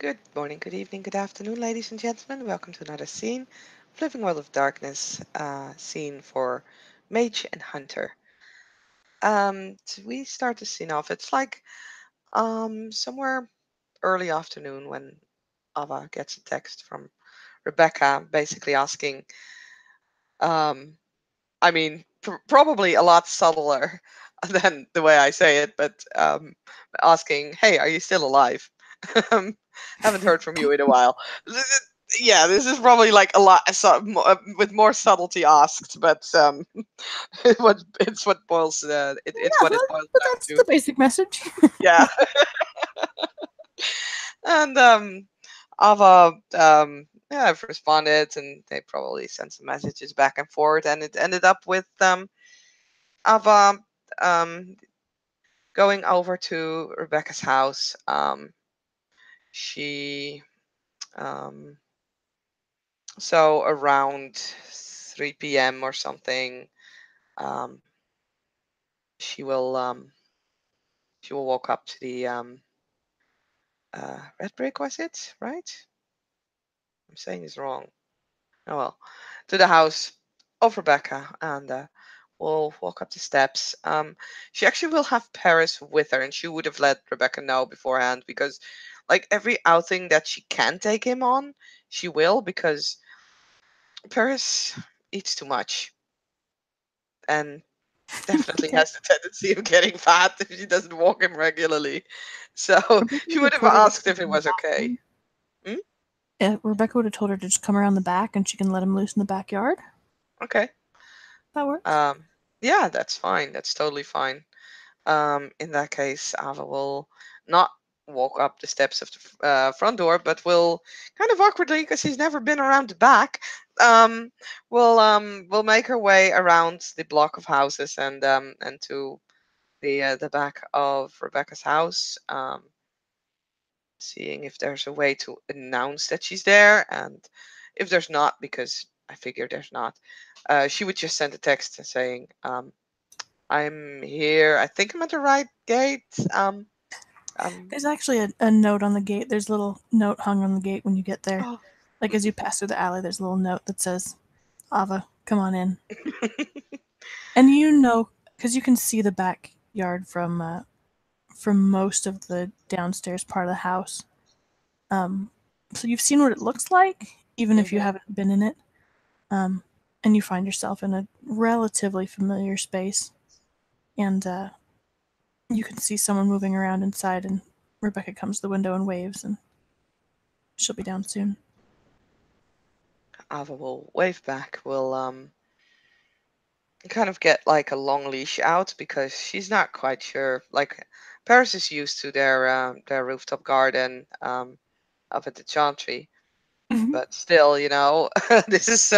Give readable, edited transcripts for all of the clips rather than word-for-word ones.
Good morning, good evening, good afternoon, ladies and gentlemen. Welcome to another scene, Living World of Darkness, scene for Mage and Hunter. We start the scene off. It's like somewhere early afternoon when Ava gets a text from Rebecca, basically asking, um, probably a lot subtler than the way I say it, but asking, "Hey, are you still alive? Um, Haven't heard from you in a while." Yeah, this is probably like a lot with more subtlety asked, but it's what boils it's Yeah, what it boils but down that's to. the basic message. Yeah, and Ava yeah, I've responded, and they probably sent some messages back and forth, and it ended up with Ava um going over to Rebecca's house. She um so around 3 p.m. or something. Um, she will walk up to the red brick, was it right? I'm saying this wrong. Oh well, to the house of Rebecca, and will walk up the steps. She actually will have Paris with her, and she would have let Rebecca know beforehand because, like every outing that she can take him on, she will because Paris eats too much and definitely Okay. has the tendency of getting fat if she doesn't walk him regularly. So Rebecca she would would have have told her to asked come if it around the was back. okay. Then. Hmm? Yeah, Rebecca would have told her to just come around the back and she can let him loose in the backyard. Okay. That works. Um, yeah, that's fine. That's totally fine. In that case, Ava will not walk up the steps of the front door, but will kind of awkwardly, because he's never been around the back, um, will make her way around the block of houses and to the back of Rebecca's house, seeing if there's a way to announce that she's there, and if there's not, because I figure there's not, she would just send a text saying, I'm here. I think I'm at the right gate. Um, There's actually a note on the gate. There's a little note hung on the gate when you get there. oh, Like as you pass through the alley, there's a little note that says, Ava, come on in. And you know, because you can see the backyard from most of the downstairs part of the house. Um, so you've seen what it looks like, even if you mhm. haven't been in it. Um, and you find yourself in a relatively familiar space, and you can see someone moving around inside. And Rebecca comes to the window and waves, and she'll be down soon. Ava will wave back. Will kind of get like a long leash out because she's not quite sure. Like Paris is used to their rooftop garden up at the Chantry, Mm-hmm. but still, this is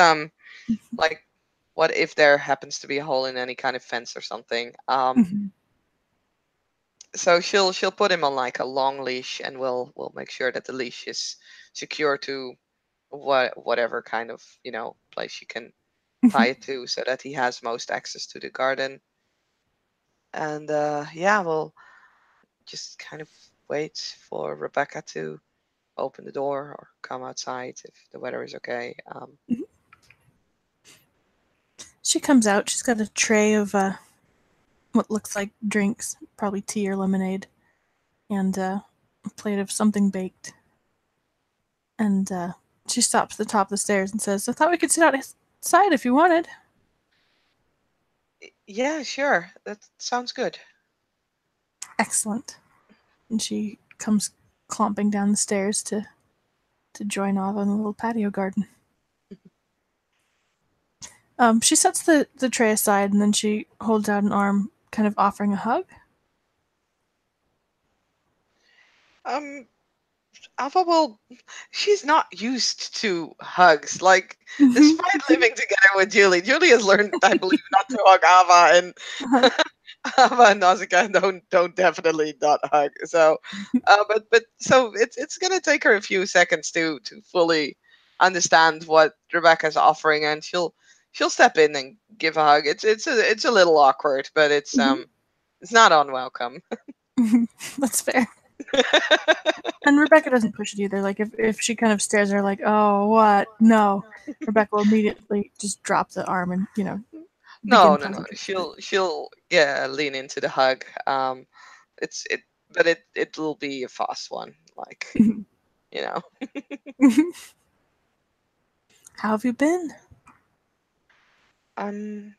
like what if there happens to be a hole in any kind of fence or something. Mm-hmm. So she'll put him on like a long leash, and we'll make sure that the leash is secure to whatever kind of place you can tie Mm-hmm. it to, so that he has most access to the garden. And yeah, we'll just kind of wait for Rebecca to open the door or come outside if the weather is okay. Mm-hmm. She comes out. She's got a tray of what looks like drinks, probably tea or lemonade, and a plate of something baked. And she stops at the top of the stairs and says, "I thought we could sit outside if you wanted." Yeah, sure, that sounds good. Excellent. And she comes clomping down the stairs to join Ava in the little patio garden. She sets the tray aside and then she holds out an arm, kind of offering a hug. Um, Alpha will. She's not used to hugs. Like, Mm-hmm. despite living together with Julie, Julie has learned, I believe, not to hug Ava, and Uh-huh. Ava and Nausicaa don't definitely not hug. So, but so it's gonna take her a few seconds to fully understand what Rebecca's offering, and she'll step in and give a hug. It's a little awkward, but Mm-hmm. it's not unwelcome. Mm-hmm. That's fair. And Rebecca doesn't push it either. Like if she kind of stares at her like, "Oh, what? No." Rebecca will immediately just drop the arm and, begin No, no, no. playing games with She'll yeah lean into the hug. It's it, but it'll be a fast one. Like it. you know, How have you been? I'm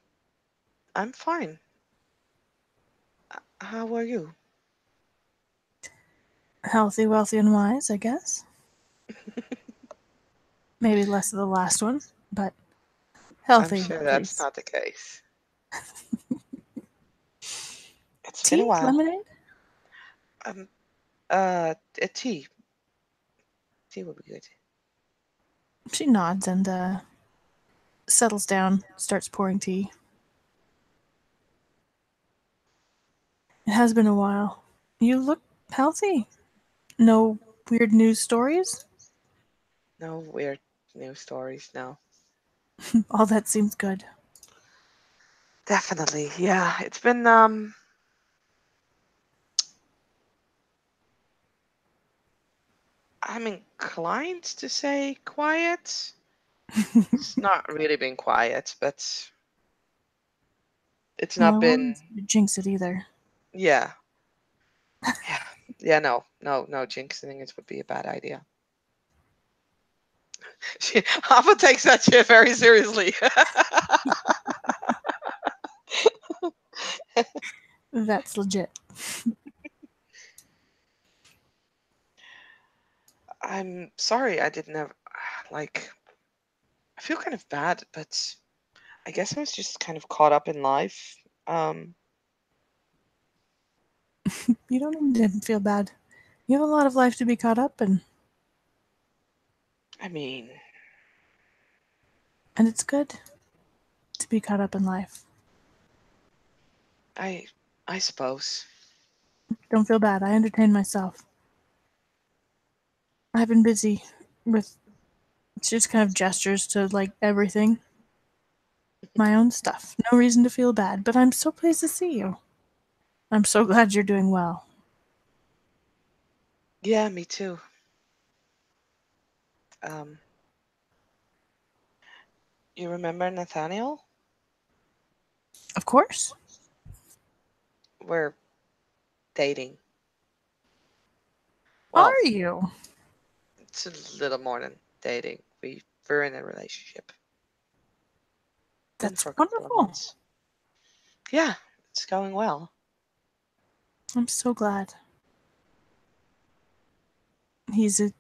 I'm fine. How are you? Healthy, wealthy, and wise, I guess. Maybe less of the last one, but I'm healthy sure at that's least. not the case. It's been a Tea? while. Lemonade? Um, a tea. Tea would be good. She nods and settles down, starts pouring tea. It has been a while. You look healthy. No weird news stories? No weird news stories. No. All that seems good. Definitely. Yeah. It's been I'm inclined to say quiet. It's not really been quiet, but it's Well, I not won't been. jinx it either. Yeah. Yeah. Yeah. No. No. No. Jinxing it would be a bad idea. Alpha takes that shit very seriously. That's legit. I'm sorry I didn't have like I feel kind of bad, but I guess I was just kind of caught up in life. Um You don't need to feel bad. You have a lot of life to be caught up in, I mean, and it's good to be caught up in life. I I suppose. Don't feel bad. I entertain myself. I've been busy with just kind of gestures to like everything. My own stuff. No reason to feel bad, but I'm so pleased to see you. I'm so glad you're doing well. Yeah, me too. Um you remember Nathaniel? Of course. We're dating. Are Well, you? it's a little more than dating. We're in a relationship. Been That's for a couple of wonderful. months. Yeah, it's going well. I'm so glad. He's a.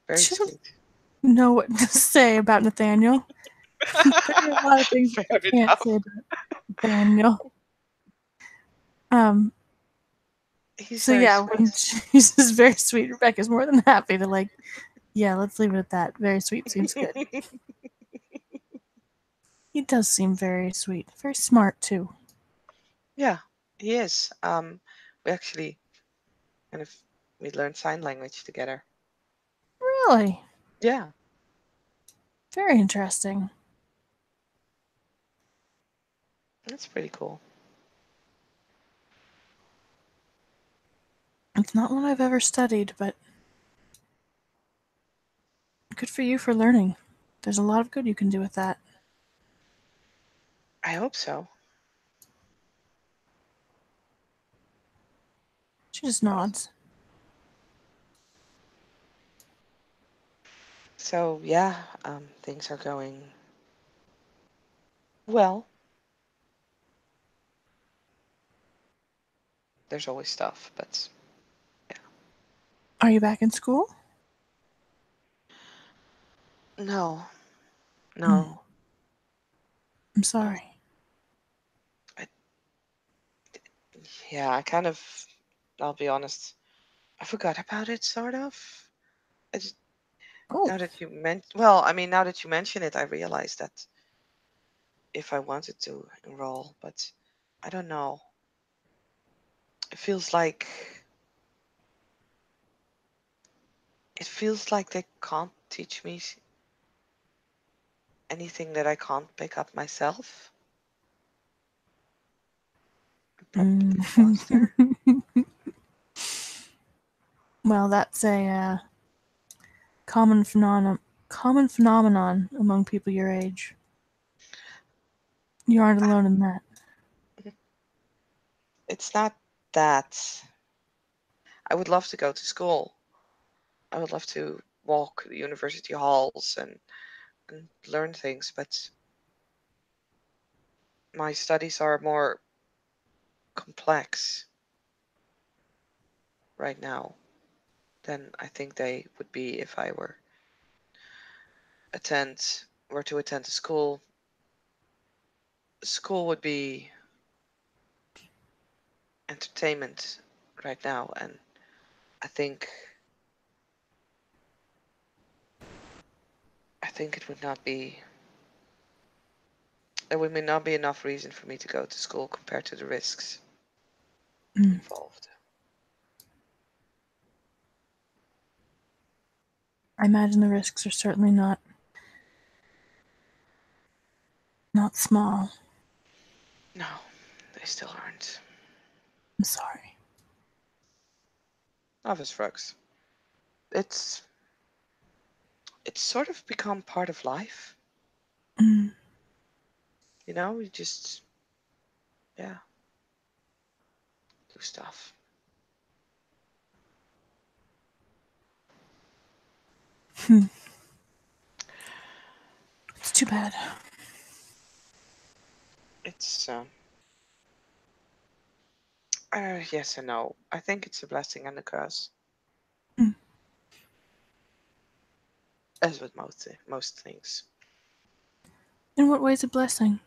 Very She doesn't sweet. know what to say about Nathaniel. There are a lot of things Fair you can't enough. say about Nathaniel. Um. He's So very yeah, sweet. when she's just very sweet, Rebecca's more than happy to like. Yeah, let's leave it at that. Very sweet seems good. He does seem very sweet, very smart too. Yeah, he is. We actually kind of we learned sign language together. Really, Yeah, very interesting. that's pretty cool. It's not one I've ever studied, but good for you for learning. There's a lot of good you can do with that. I hope so. She just nods. So yeah, things are going well. There's always stuff, but Are you back in school? no, Mm, no. I'm Um, sorry. I, yeah, I kind of. I'll be honest. I forgot about it, sort of. I just, Oh, now that you well, I mean, now that you mention it, I realized that if I wanted to enroll, but I don't know. It feels like they can't teach me anything that I can't pick up myself. I'm probably mm. faster. Well, that's a common phenomenon among people your age. You aren't alone in that. It's not that I would love to go to school. I would love to walk the university halls and learn things, but my studies are more complex right now than I think they would be if I were to attend a school. School would be entertainment right now, and I think I think it would not be there would not be enough reason for me to go to school compared to the risks Mm. involved. I imagine the risks are certainly not small. No, they still aren't. I'm sorry. Office rugs. It's it's sort of become part of life. Mm. You know, we just yeah, do stuff. Hmm. It's too bad. It's yes and no. I think it's a blessing and a curse, Mm. as with most things. In what way is a blessing?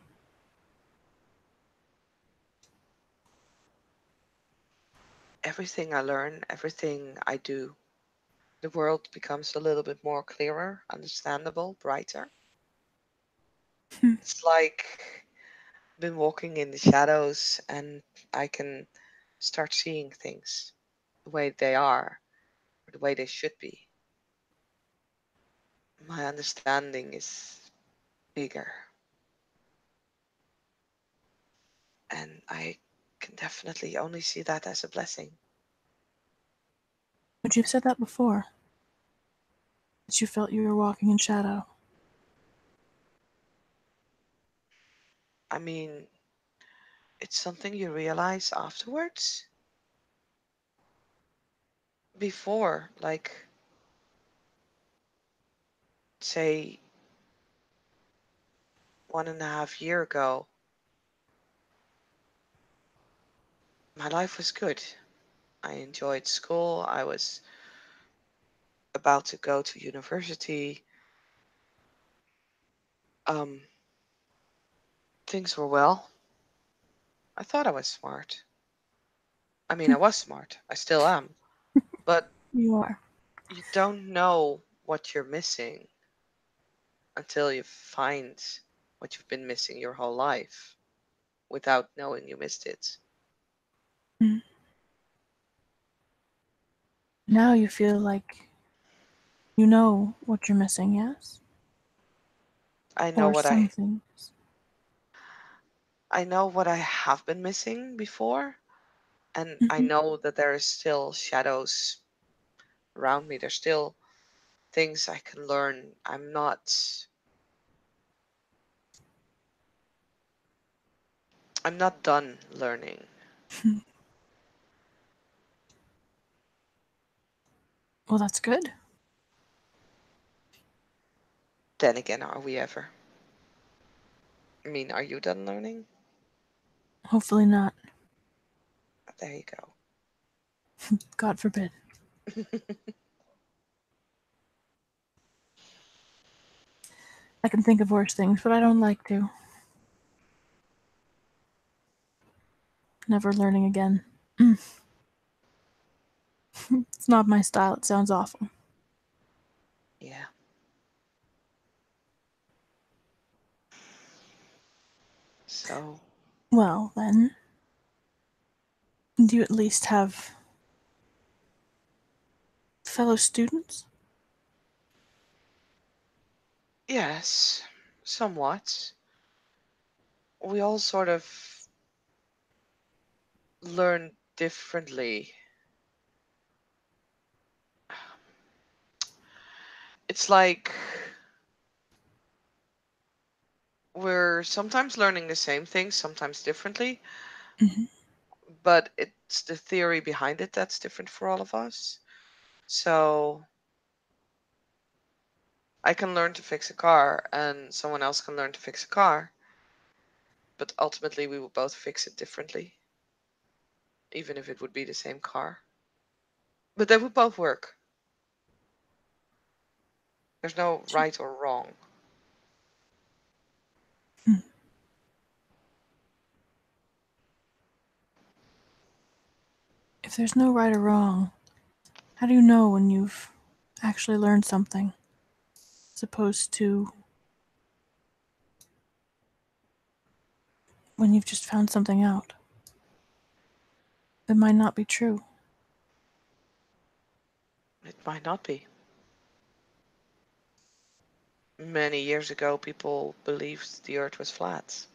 Everything I learn, everything I do, the world becomes a little bit more clearer, understandable, brighter. Hmm. It's like been walking in the shadows and I can start seeing things the way they are, or the way they should be. My understanding is bigger, and I can definitely only see that as a blessing. But you've said that before. That you felt you were walking in shadow. I mean, it's something you realize afterwards. Before, like, say, 1.5 years ago, my life was good. I enjoyed school. I was about to go to university. Um, things were well. I thought I was smart. I mean, I was smart. I still am. But You are. you don't know what you're missing until you find what you've been missing your whole life without knowing you missed it. Mm. Now you feel like you know what you're missing, yes? I know Or what some I things. I know what I have been missing before, and I Mm-hmm. know that there is still shadows around me. There's still things I can learn. I'm not done learning. Well, that's good. Then again, are we ever? I mean, are you done learning? Hopefully not. There you go. God forbid. I can think of worse things, but I don't like to. Never learning again. Mm. It's not my style. It sounds awful. Yeah. So, Well, then, do you at least have fellow students? yes, somewhat. We all sort of learn differently. It's like we're sometimes learning the same things, sometimes differently, Hmm. but it's the theory behind it that's different for all of us. So I can learn to fix a car, and someone else can learn to fix a car, but ultimately we will both fix it differently, even if it would be the same car. But they would both work. There's no right or wrong. If there's no right or wrong, how do you know when you've actually learned something, as opposed to when you've just found something out that might not be true? It might not be. Many years ago, people believed the earth was flat.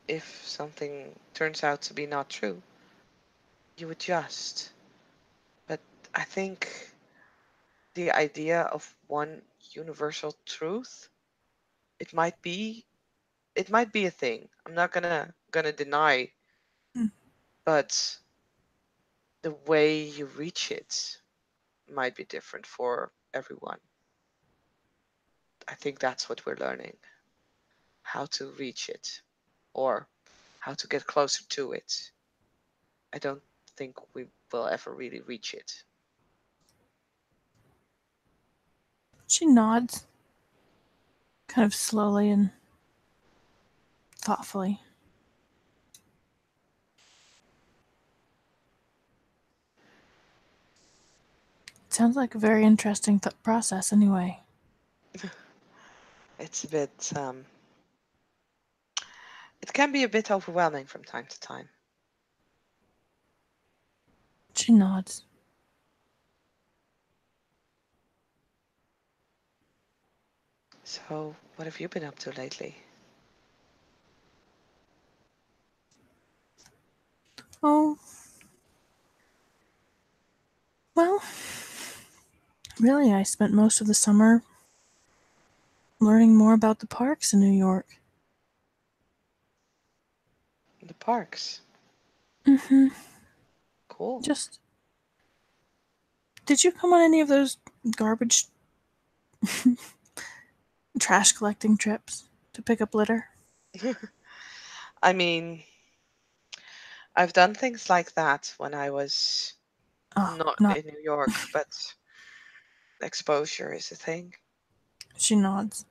If something turns out to be not true, you adjust. But I think the idea of one universal truth, it might be it might be a thing. I'm not gonna deny, Hmm. but the way you reach it might be different for everyone. I think that's what we're learning, how to reach it or how to get closer to it. I don't think we will ever really reach it. She nods, kind of slowly and thoughtfully. It sounds like a very interesting process, anyway. It's a bit, it can be a bit overwhelming from time to time. She nods. So, what have you been up to lately? Oh, well, really, I spent most of the summer learning more about the parks in New York. The parks. Mm-hmm. Cool. Just, did you come on any of those garbage trash collecting trips to pick up litter? I mean, I've done things like that when I was Oh, not not. in New York, but exposure is a thing. She nods.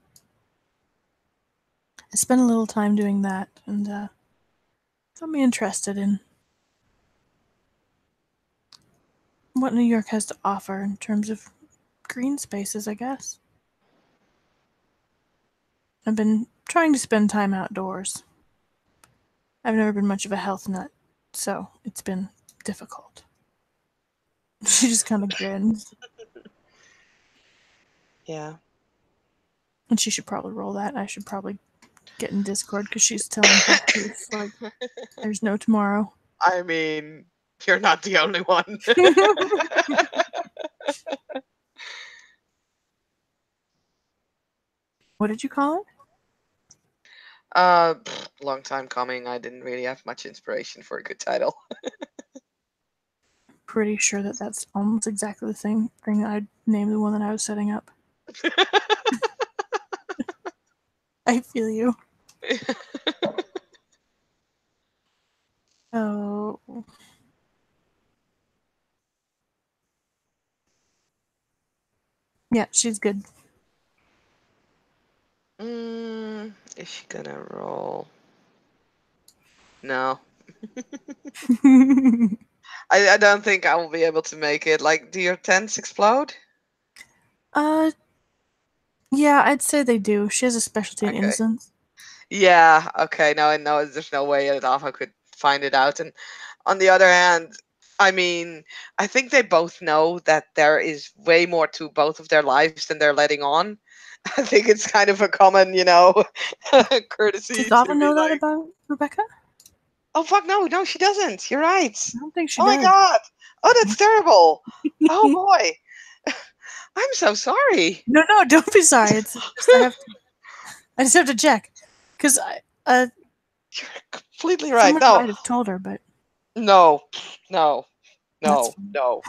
I spent a little time doing that, and got me interested in what New York has to offer in terms of green spaces, I guess. I've been trying to spend time outdoors. I've never been much of a health nut, so it's been difficult. She just kind of grins. Yeah. And she should probably roll that. I should probably get in Discord because she's telling half truths. Like, there's no tomorrow. I mean, you're not the only one. What did you call it? Long time coming. I didn't really have much inspiration for a good title. Pretty sure that that's almost exactly the same thing I'd name the one that I was setting up. I feel you. Oh, yeah, she's good. Is she gonna roll? No. I don't think I will be able to make it. Like, do your tents explode? uh, yeah, I'd say they do. She has a specialty in Okay. incense. Yeah, okay. No, I know there's no way that Alpha could find it out. And on the other hand, I mean, I think they both know that there is way more to both of their lives than they're letting on. I think it's kind of a common, Does courtesy Ava to be know that like, about Rebecca? Oh fuck no, no, she doesn't. You're right. I don't think she Oh my does. god. Oh, that's terrible. Oh boy. I'm so sorry. No, no, don't be sorry. It's just I just have to check because You're completely right. someone No, might have told her, but no, no, that's no, fine. no.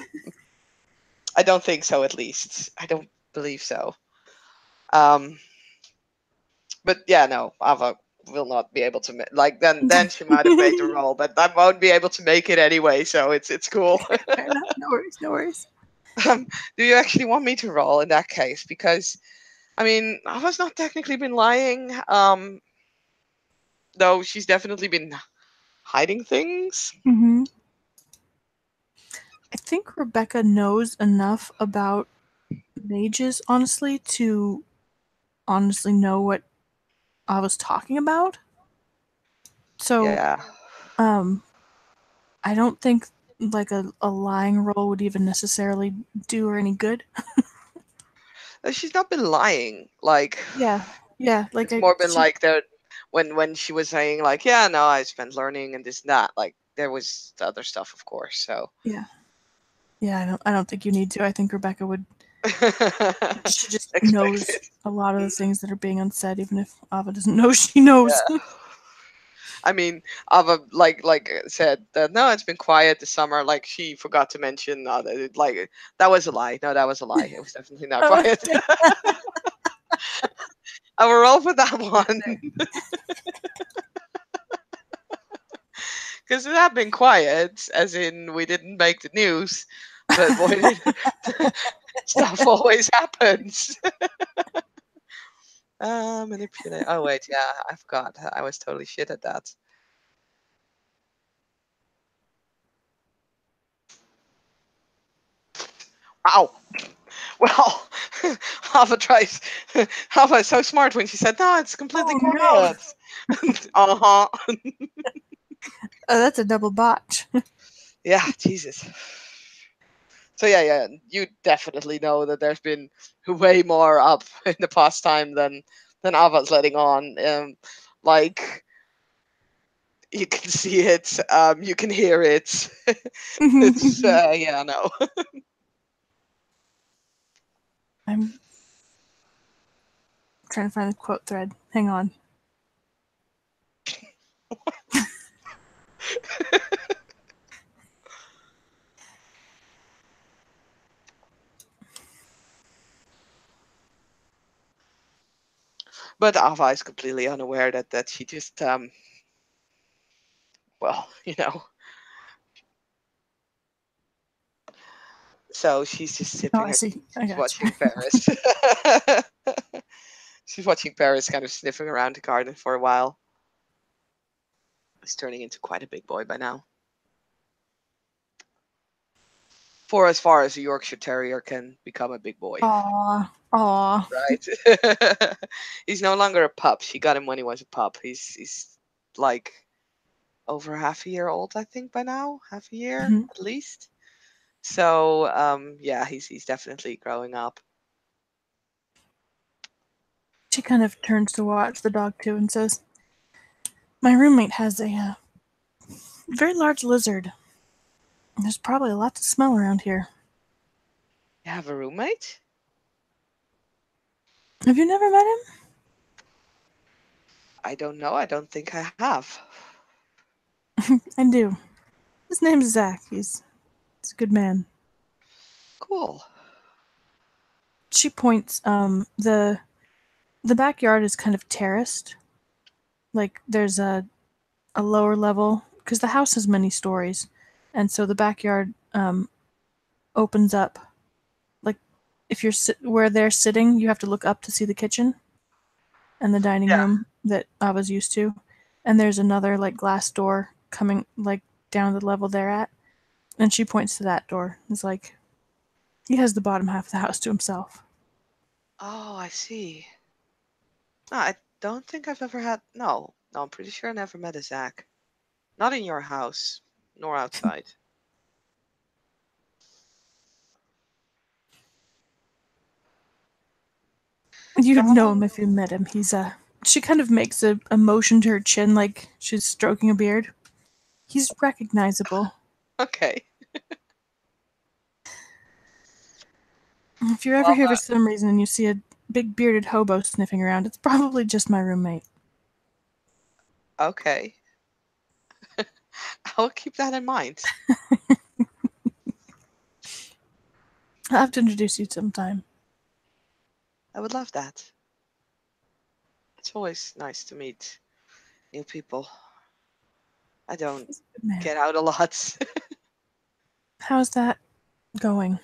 I don't think so. At least I don't believe so. Um, but yeah, no, Ava will not be able to like then she might have made the roll, but I won't be able to make it anyway. So it's cool. Fair enough. No worries. No worries. um, do you actually want me to roll in that case? Because I mean, Ava's not technically been lying. Though she's definitely been hiding things. Mm-hmm. I think Rebecca knows enough about mages, honestly, to honestly know what I was talking about. So, Yeah. um, I don't think like a lying roll would even necessarily do her any good. She's not been lying. Like Yeah, yeah, like it's more been she, like that when she was saying like, yeah, no, I spent learning and this and that. Like there was the other stuff, of course. So yeah, yeah. I don't think you need to. I think Rebecca would. She just knows expected. a lot of the things that are being unsaid, even if Ava doesn't know she knows. Yeah. I mean, Ava like said that no, it's been quiet this summer. Like she forgot to mention like that was a lie. No, that was a lie. It was definitely not Oh, quiet. okay. I will roll for that That's one fair. because it had been quiet, as in we didn't make the news. But boy, stuff always happens. Manipulate. Oh wait, yeah, I forgot. I was totally shit at that. Wow. Well, Hava tries. Hava is so smart when she said, "No, it's completely Oh no! quiet." Uh huh. Oh, that's a double botch. Yeah, Jesus. So yeah, yeah, you definitely know that there's been way more up in the past time than Ava's letting on. Like you can see it, you can hear it. It's yeah, no. I'm trying to find the quote thread. Hang on. But Ava is completely unaware that she just well, so she's just Oh, sipping I her see. tea. I She's got you. watching Paris. She's watching Paris kind of sniffing around the garden for a while. He's turning into quite a big boy by now. For as far as a Yorkshire Terrier can become a big boy, Aw, aw. right? He's no longer a pup. She got him when he was a pup. He's like over half a year old, I think, by now. Half a year Mhm. at least. So yeah, he's definitely growing up. She kind of turns to watch the dog too and says, "My roommate has a very large lizard. There's probably a lot to smell around here. You have a roommate? Have you never met I don't know. I don't think I have. him? I do. His name's Zach. He's a good man." Cool. She points. The backyard is kind of terraced. Like there's a lower level because the house has many stories, and so the backyard opens up. Like if you're where they're sitting, you have to look up to see the kitchen and the dining Yeah. room that I was used to. And there's another like glass door coming like down the level they're at. And she points to that door. It's like he has the bottom half of the house to himself. Oh, I see. No, I don't think I've ever had. No, no, I'm pretty sure I never met a Zach. Not in your house, nor outside. You'd know him Um, if you met him. He's She kind of makes a motion to her chin like she's stroking a beard. He's recognizable. Okay. If you're ever Well, here for some reason and you see a big bearded hobo sniffing around, it's probably just my roommate. okay. I'll keep that in mind. I'll have to introduce you sometime. I would love that. It's always nice to meet new people. I don't He's a good man. get out a lot. How's that going?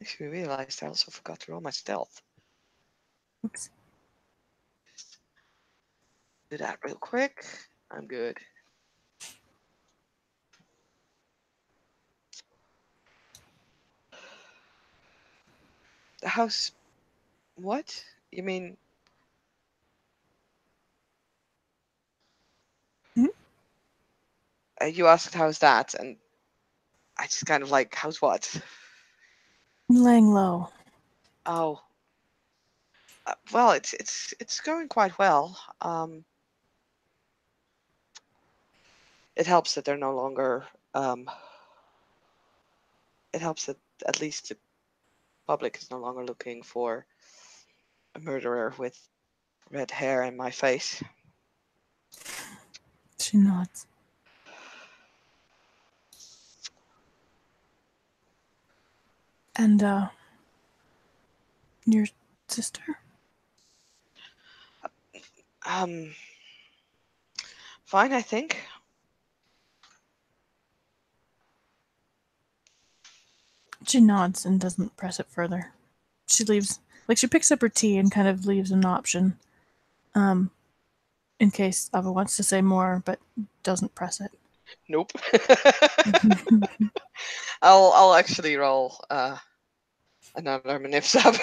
Actually realized I also forgot to roll my stealth. Oops. Just do that real quick. I'm good. The house. What? You mean Mhm. you asked how's that, and I just kind of like, how's what? I'm laying low. Oh, well, it's going quite well. It helps that they're no longer. It helps that at least the public is no longer looking for a murderer with red hair in my face. She nods. And, your sister? Um, fine, I think. She nods and doesn't press it further. She leaves, like, she picks up her tea and kind of leaves an option, um, in case Ava wants to say more, but doesn't press it. Nope. I'll actually roll another manip sub.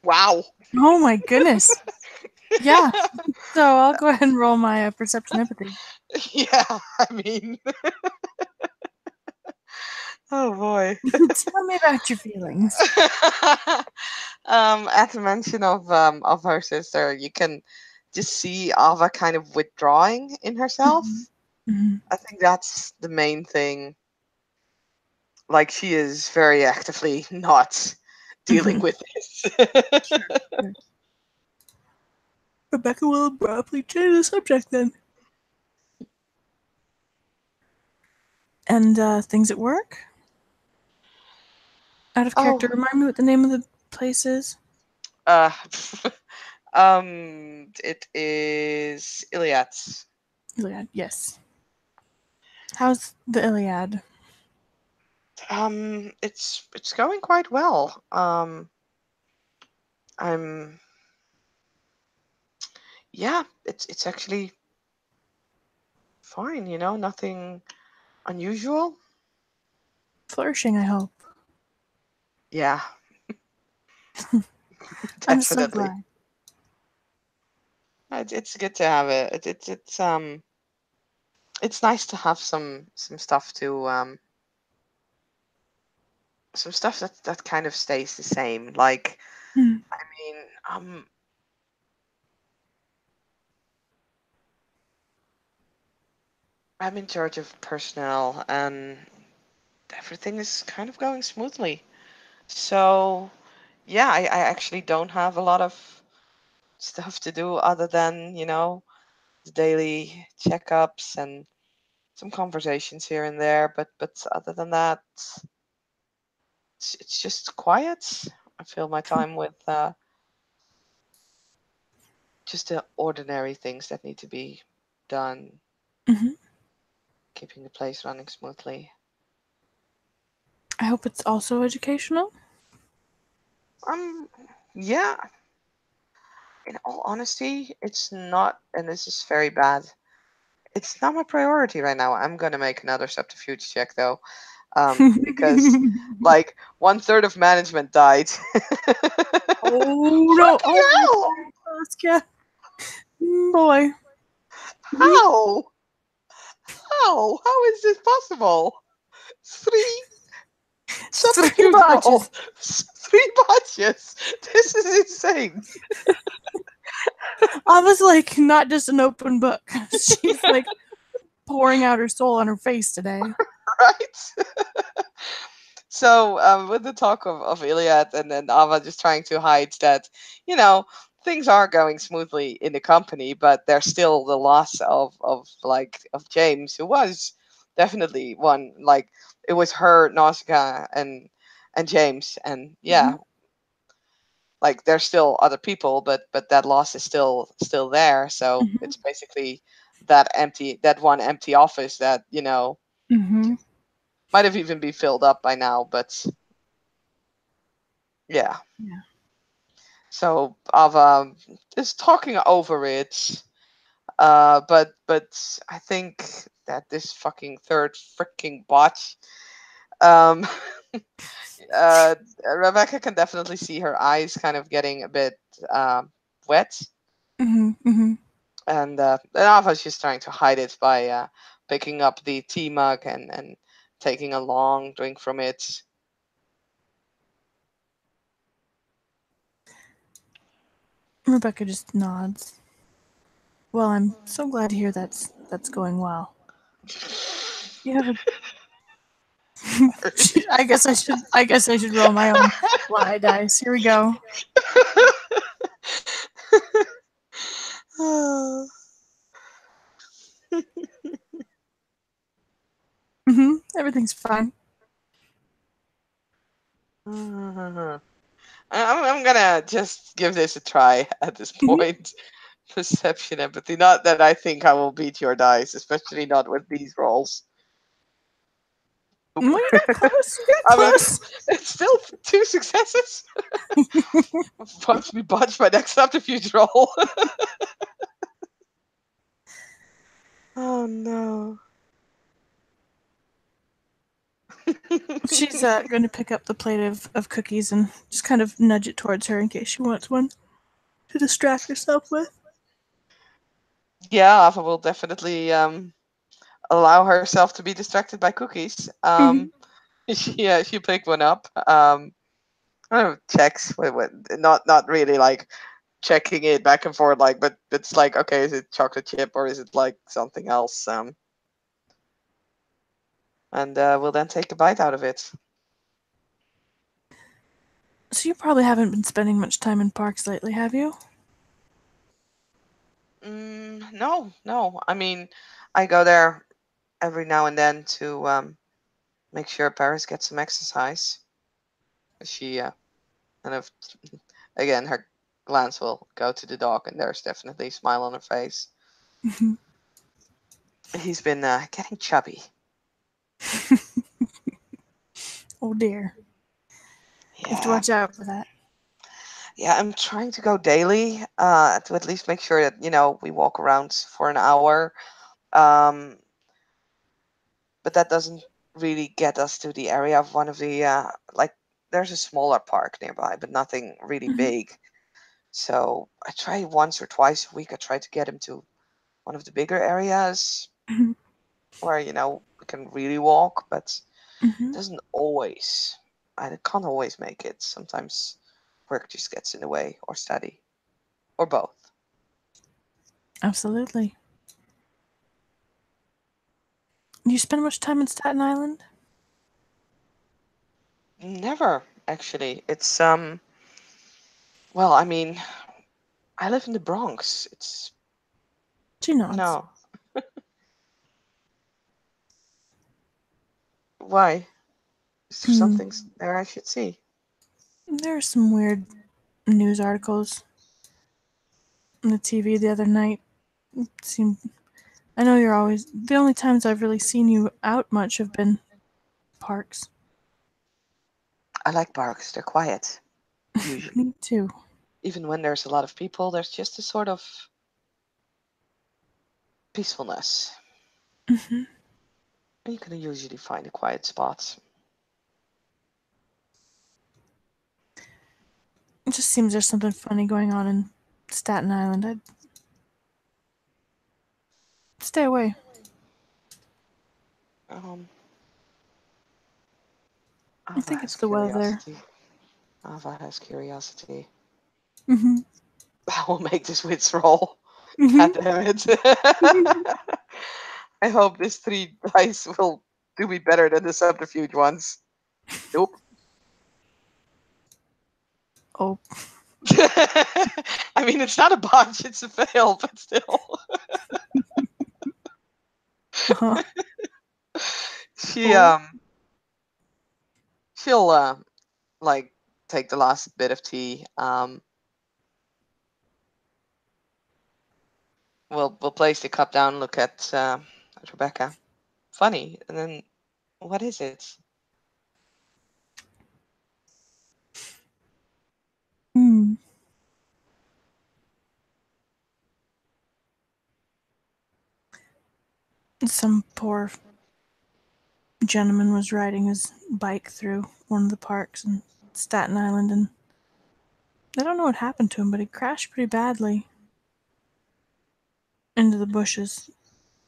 Wow. Oh my goodness. Yeah. So I'll go ahead and roll my perception empathy. Yeah, I mean, oh boy. Tell me about your feelings. At the mention of her sister, you can just see Ava kind of withdrawing in herself. Mm-hmm. I think that's the main thing. Like she is very actively not dealing Mm-hmm. with this. Sure, sure. Rebecca will abruptly change the subject then. And things at work? Out of character, Oh, remind me what the name of the place is? uh, it is Iliad's. Iliad, yes. How's the Iliad? It's going quite well. I'm yeah, it's actually fine. Nothing unusual. Flourishing, I hope. Yeah, I'm so definitely. glad. It's good to have it. It's nice to have some stuff that kind of stays the same. Like, Hmm. I mean, I'm in charge of personnel, and everything is kind of going smoothly. So, yeah, I actually don't have a lot of stuff to do other than, the daily checkups and some conversations here and there. But other than that, it's just quiet. I fill my time with just the ordinary things that need to be done, Hmm. keeping the place running smoothly. I hope it's also educational. Um, yeah, in all honesty, it's not, and this is very bad. It's not my priority right now. I'm gonna make another subterfuge check though, because like 1/3 of management died. Oh no! Fucking Oh my hell! gosh, yeah. Boy. How? How? How is this possible? Three roll. botches. 3 botches. This is insane. I was like, not just an open book. She's like pouring out her soul on her face today. Right? So, with the talk of Iliad and then Ava just trying to hide that, you know, things are going smoothly in the company, but there's still the loss of James, who was definitely one. Like, it was her, Nausicaa, and James, and Hmm. yeah, like there's still other people, but that loss is still there. So Hmm. it's basically that one empty office that Hmm. might have even been filled up by now, but yeah. Yeah. So Ava is talking over it, but I think that this fucking third freaking bot, um, uh, Rebecca can definitely see her eyes kind of getting a bit wet, Hmm. Hmm. and Ava's just trying to hide it by picking up the tea mug and taking a long drink from it. Rebecca just nods. Well, I'm so glad to hear that's going well. You have a. I guess I should roll my own lie dice. Here we go. Everything's fine. I'm gonna just give this a try at this Hmm. point. Perception, empathy. Not that I think I will beat your dice, especially not with these rolls. Well, Nope. you got close. You got I mean, close. it's still 2 successes. Watch me botch my next subterfuge roll. Oh no. She's going to pick up the plate of cookies and just kind of nudge it towards her in case she wants one to distract herself with. Yeah, Ava will definitely allow herself to be distracted by cookies. Hmm. She picked one up. I don't know, checks. Not really like checking it back and forth, like, but it's like, okay, is it chocolate chip or is it like something else? And we'll then take a bite out of it. So you probably haven't been spending much time in parks lately, have you? No, no. I mean, I go there every now and then to make sure Paris gets some exercise. She kind of, again, her glance will go to the dog, and there's definitely a smile on her face. He's been getting chubby. Oh dear. You have to Yeah, watch out for that. yeah. I'm trying to go daily to at least make sure that we walk around for an hour. Um, but that doesn't really get us to the area of one of the like. There's a smaller park nearby, but nothing really Hmm. big. So I try once or twice a week. I try to get him to one of the bigger areas Hmm. where we can really walk, but Hmm. it doesn't always. I can't always make it. Sometimes work just gets in the way, or study, or both. Absolutely. Do you spend much time in Staten Island? Never actually. It's well, I mean, I live in the Bronx. It's She nods. no. Why? Is there Hmm. something there I should see? There are some weird news articles on the TV the other night. Seemed. I know you're always. The only times I've really seen you out much have been parks. I like parks. They're quiet usually. Me too. Even when there's a lot of people, there's just a sort of peacefulness. Hmm. And you can usually find a quiet spot. It just seems there's something funny going on in Staten Island. I'd stay away. Um, I Ava think has it's the weather. curiosity. Ava has curiosity. Mhm. I will make this wits roll. God Mhm. damn it. I hope this 3 dice will do me better than the subterfuge ones. Nope. Oh. I mean, it's not a botch, it's a fail, but still. Uh-huh. She Oh. she'll like take the last bit of tea. We'll place the cup down, look at Rebecca. Funny, and then what is it? Hmm. Some poor gentleman was riding his bike through one of the parks in Staten Island, and I don't know what happened to him, but he crashed pretty badly into the bushes.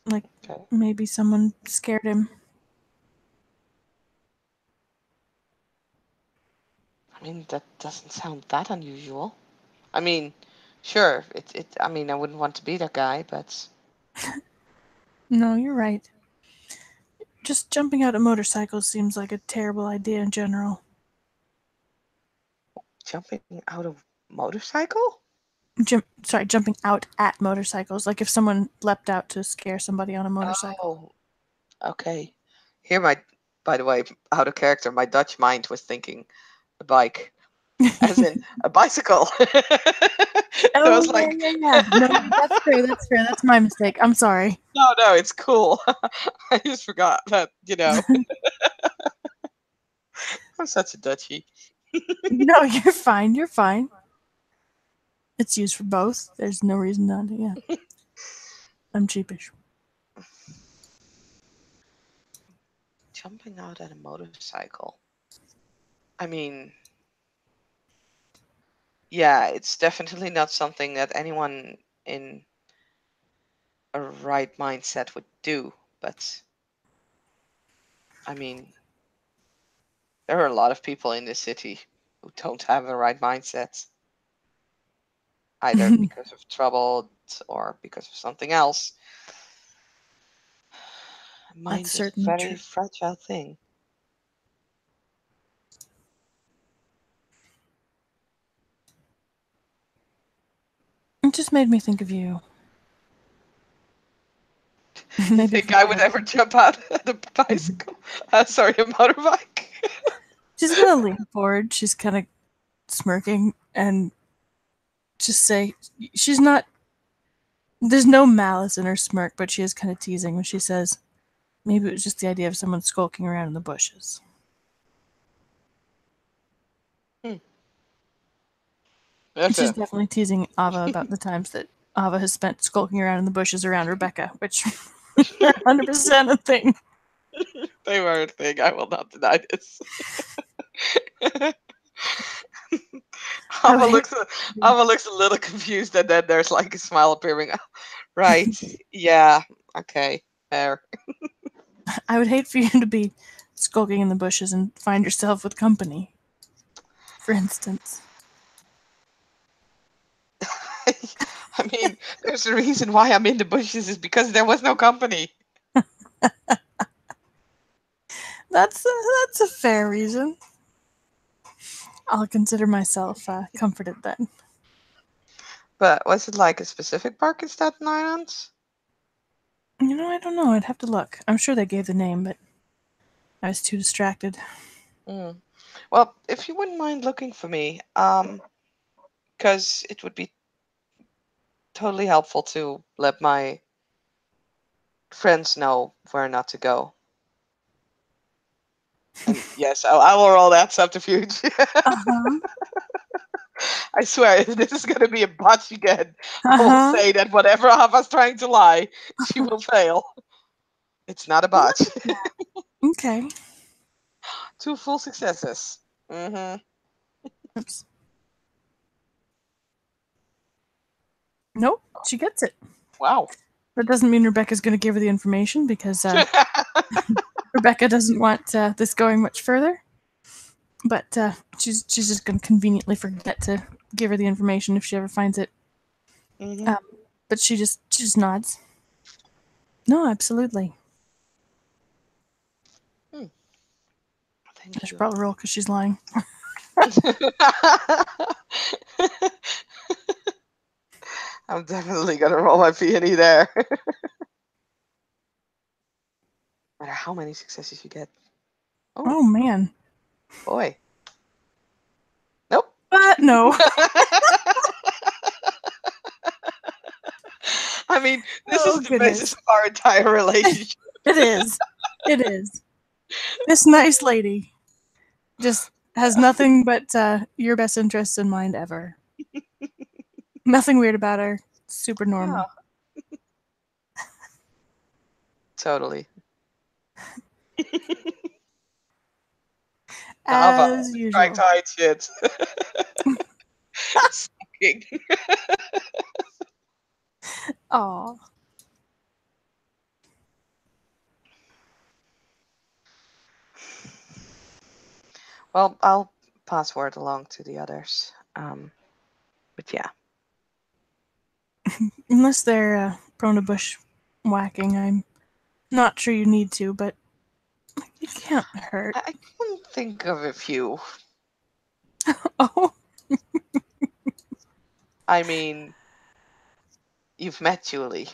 Like Okay. maybe someone scared him. I mean, that doesn't sound that unusual. I mean, sure, I mean, I wouldn't want to be that guy, but No, you're right. Just jumping out of motorcycles seems like a terrible idea in general. jumping out of motorcycle? Jumping out at motorcycles. Like if someone leapt out to scare somebody on a motorcycle. Oh, okay. Here, by the way, out of character, my Dutch mind was thinking a bike, as in a bicycle. So I Oh was yeah, like, yeah, yeah. No, that's fair. That's fair. That's my mistake. I'm sorry. no, no, it's cool. I just forgot that. I'm such a Dutchie. No, you're fine. You're fine. It's used for both. There's no reason not to. Yeah, I'm cheapish. Jumping out at a motorcycle. I mean, yeah, it's definitely not something that anyone in a right mindset would do. But I mean, there are a lot of people in this city who don't have a right mindset, either because of trouble or because of something else. That's Mind is a certainly very true. fragile thing. It just made me think of you. You Maybe if think we I would had. ever jump out of the bicycle? Sorry, a motorbike. She's gonna lean forward. She's kind of smirking and just say, she's not. There's no malice in her smirk, but she is kind of teasing when she says, maybe it was just the idea of someone skulking around in the bushes. Hmm, And that's she's a definitely teasing Ava about the times that Ava has spent skulking around in the bushes around Rebecca, which are 100% a thing. they were a thing. I will not deny this. I would Ava hate looks a, Ava looks a little confused, and then there's like a smile appearing. Right? Yeah. Okay. Fair. I would hate for you to be skulking in the bushes and find yourself with company, for instance. I mean, there's a reason why I'm in the bushes is because there was no company. That's a fair reason. I'll consider myself comforted then. But was it like a specific park in Staten Island? I don't know. I'd have to look. I'm sure they gave the name, but I was too distracted. Mm. Well, if you wouldn't mind looking for me, because it would be totally helpful to let my friends know where not to go. And yes, I will roll that subterfuge. Uh huh. I swear, if this is going to be a botch again, Uh I will huh. say that whatever Hava's trying to lie, she will fail. It's not a Well, botch. look at that. Okay. 2 full successes. Mm-hmm. Oops. Nope. She gets it. Wow. That doesn't mean Rebecca's going to give her the information because Rebecca doesn't want this going much further. But she's just gonna conveniently forget to give her the information if she ever finds it. Mm-hmm. Um, but she just nods. No, absolutely. Hmm. I Thank should you. probably roll because she's lying. I'm definitely gonna roll my peony there. No matter how many successes you get. Oh Oh man. boy. Nope. No. I mean, this Oh is the basis goodness. of our entire relationship. It is. It is. This nice lady just has nothing but your best interests in mind ever. Nothing weird about her. Super Yeah, normal. totally. Ava, As strike usual. tight shit. Sucking. Aw. Well, I'll pass word along to the others. But yeah. Unless they're prone to bushwhacking, I'm not sure you need to, but it can't hurt. I can think of a few. Oh, I mean, you've met Julie.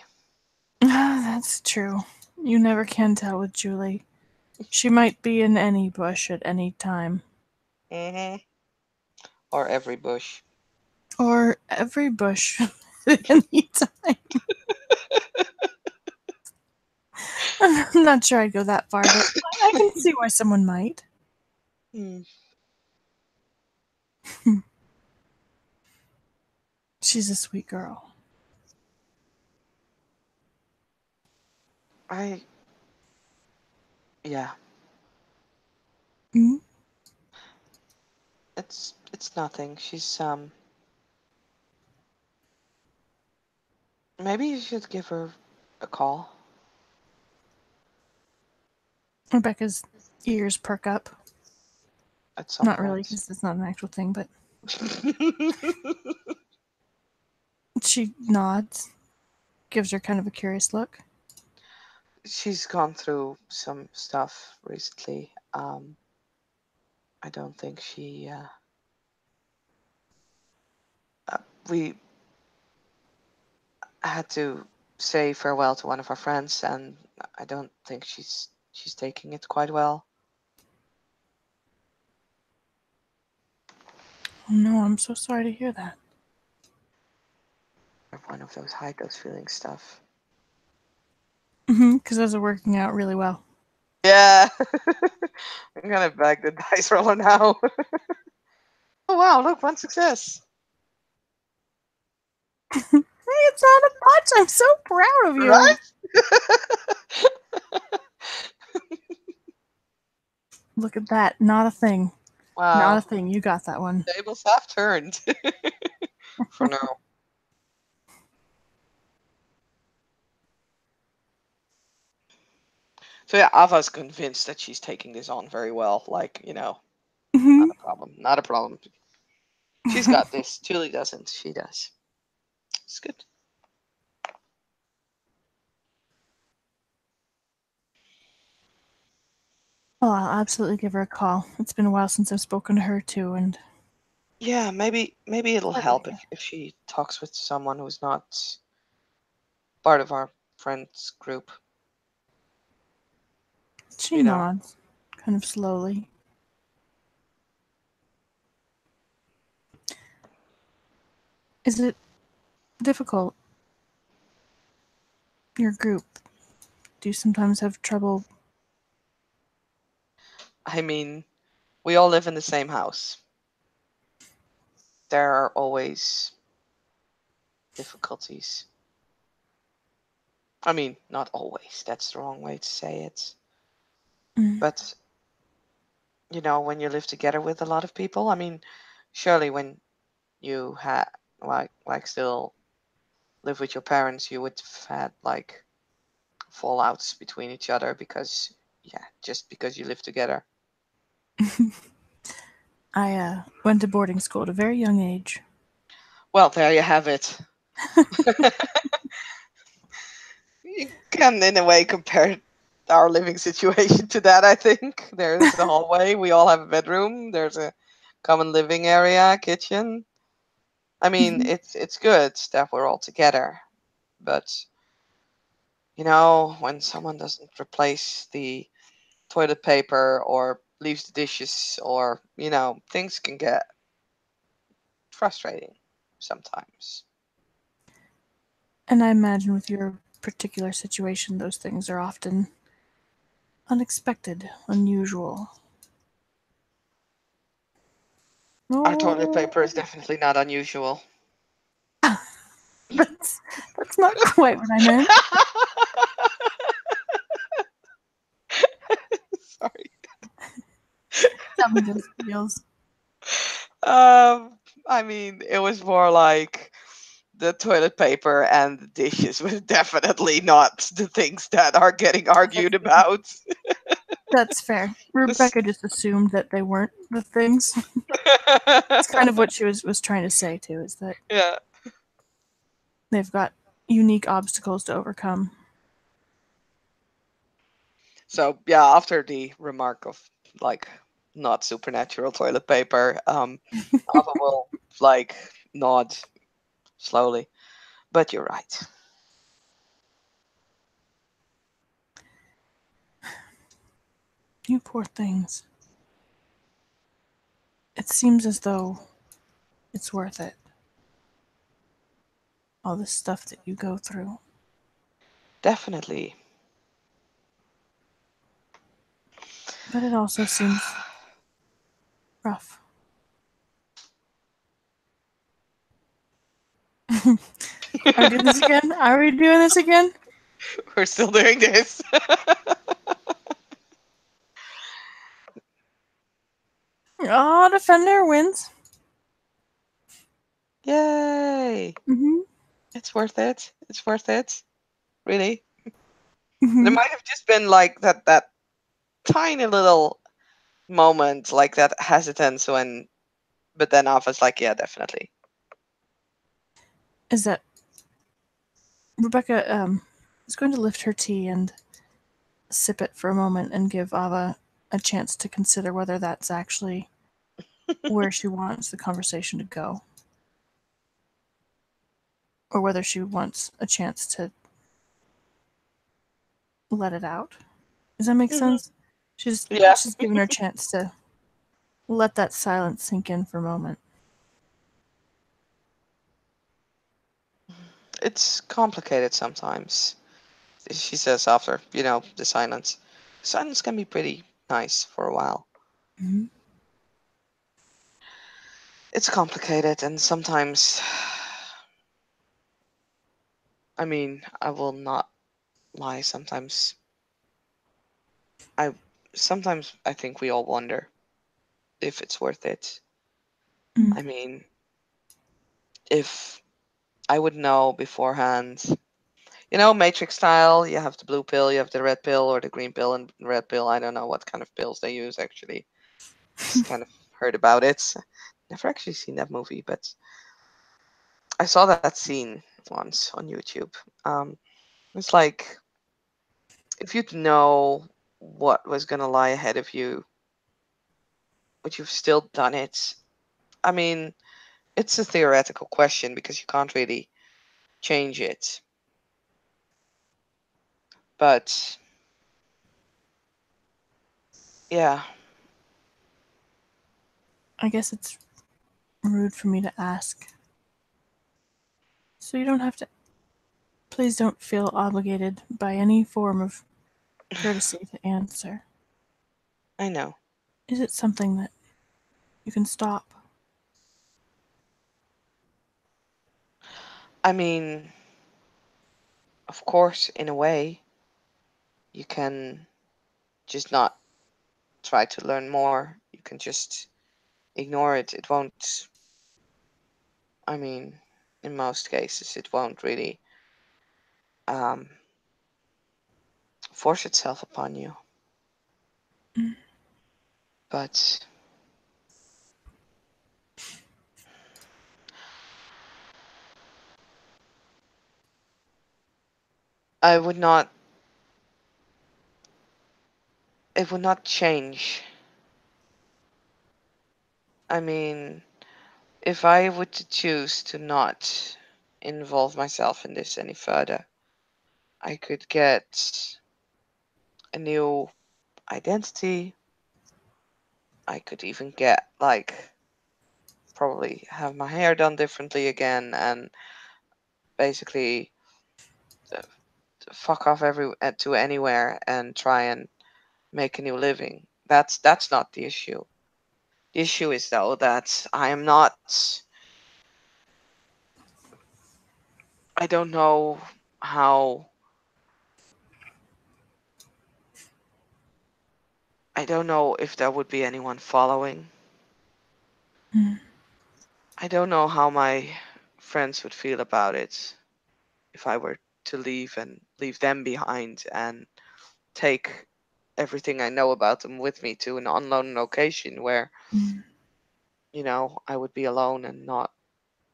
that's true. You never can tell with Julie. She might be in any bush at any time. Mm-hmm. Or every bush. Or every bush at any time. I'm not sure I'd go that far, but I can see why someone might. Hmm. She's a sweet girl. I yeah. Mm? It's nothing. She's maybe you should give her a call Rebecca's ears perk up. at some Not really, point. because it's not an actual thing, but she nods, gives her kind of a curious look. She's gone through some stuff recently. I don't think she we had to say farewell to one of our friends, and I don't think she's taking it quite well. Oh no, I'm so sorry to hear that. One of those hide those feelings stuff. Because those are working out really well. Yeah, I'm gonna bag the dice roller now. Oh wow! Look, one success. Hey, it's not a bunch. I'm so proud of you. Right? Look at that. Not a thing. Not a Wow. thing. You got that one. Tables have turned for now. So yeah, Ava's convinced that she's taking this on very well. Like, not Hmm. a problem. Not a problem. She's got this. Julie doesn't. She does. It's good. Oh, I'll absolutely give her a call. It's been a while since I've spoken to her too, and Yeah, maybe it'll let her help go. if she talks with someone who's not part of our friends group. She You know. nods, kind of slowly. Is it difficult? Your group? Do you sometimes have trouble? I mean, we all live in the same house. There are always difficulties. I mean, not always. That's the wrong way to say it. Mm. But, when you live together with a lot of people, I mean, surely when you had like still live with your parents, you would have had like fallouts between each other because yeah, just because you live together. I went to boarding school at a very young age. Well, there you have it. You can, in a way, compare our living situation to that, I think. There's a hallway. We all have a bedroom. There's a common living area, kitchen. I mean, Mhm. it's good that we're all together, but when someone doesn't replace the toilet paper or leaves the dishes, or things can get frustrating sometimes. And I imagine with your particular situation, those things are often unexpected, unusual. Our toilet Oh, paper is definitely not unusual. that's that's not quite what I meant. Sorry. Tell me those feels. Um, I mean, it was more like the toilet paper and the dishes was definitely not the things that are getting argued about. That's fair. Rebecca just assumed that they weren't the things. It's kind of what she was trying to say too, is that Yeah. they've got unique obstacles to overcome. So yeah, after the remark of like not supernatural toilet paper, Ava will like nod slowly. But you're right. You poor things. It seems as though it's worth it. All the stuff that you go through. Definitely. But it also seems rough. Are we doing this again? Are we doing this again? We're still doing this. Oh, Defender wins. Yay! Mm-hmm. It's worth it. It's worth it. Really. There Mm-hmm. might have just been like that tiny little moment, like that hesitance when, but then I was like, yeah, definitely. Is that Rebecca is going to lift her tea and sip it for a moment and give Ava a chance to consider whether that's actually where she wants the conversation to go, or whether she wants a chance to let it out. Does that make Hmm. sense? She's Yeah. she's giving her a chance to let that silence sink in for a moment. It's complicated sometimes. She says after, the silence. Silence can be pretty nice for a while. Mm-hmm. It's complicated, and sometimes, I mean, I will not lie. I Sometimes I think we all wonder if it's worth it. Mm. I mean, if I would know beforehand, Matrix style, you have the blue pill, you have the red pill, or the green pill and red pill. I don't know what kind of pills they use actually. Just kind of heard about it. Never actually seen that movie, but I saw that scene once on YouTube. Um, it's like if you'd know what was gonna lie ahead of you, but you've still done it. I mean, it's a theoretical question because you can't really change it. But yeah, I guess it's rude for me to ask, so you don't have to. Please don't feel obligated by any form of courtesy to answer. I know. Is it something that you can stop? I mean, of course, in a way, you can just not try to learn more. You can just ignore it. It won't, I mean, in most cases, it won't really um, force itself upon you. But I would not. It would not change. I mean, if I were to choose to not involve myself in this any further, I could get a new identity. I could even get like probably have my hair done differently again and basically uh, fuck off to anywhere and try and make a new living. That's not the issue. The issue is though that I am not. I don't know how. I don't know if there would be anyone following. Mm. I don't know how my friends would feel about it if I were to leave and leave them behind and take everything I know about them with me to an unknown location where, Mm. I would be alone and not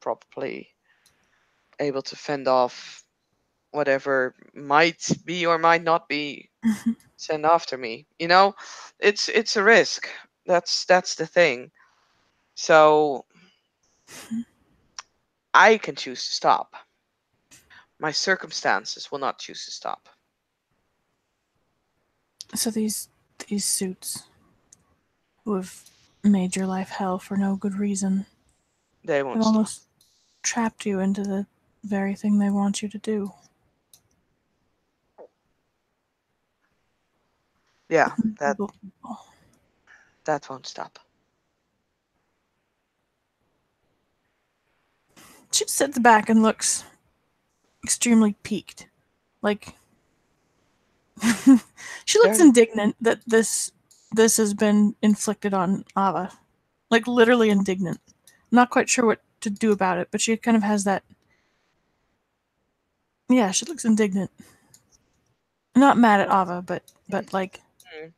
probably able to fend off whatever might be or might not be sent after me. It's a risk. That's the thing. So I can choose to stop. My circumstances will not choose to stop. So these suits who have made your life hell for no good reason They have won't stop. almost trapped you into the very thing they want you to do. Yeah, that Evil people. that won't stop. She sits back and looks extremely piqued. Like she looks Very. indignant that this has been inflicted on Ava. Like literally indignant. Not quite sure what to do about it, but she kind of has that. Yeah, she looks indignant. Not mad at Ava, but like, Mm.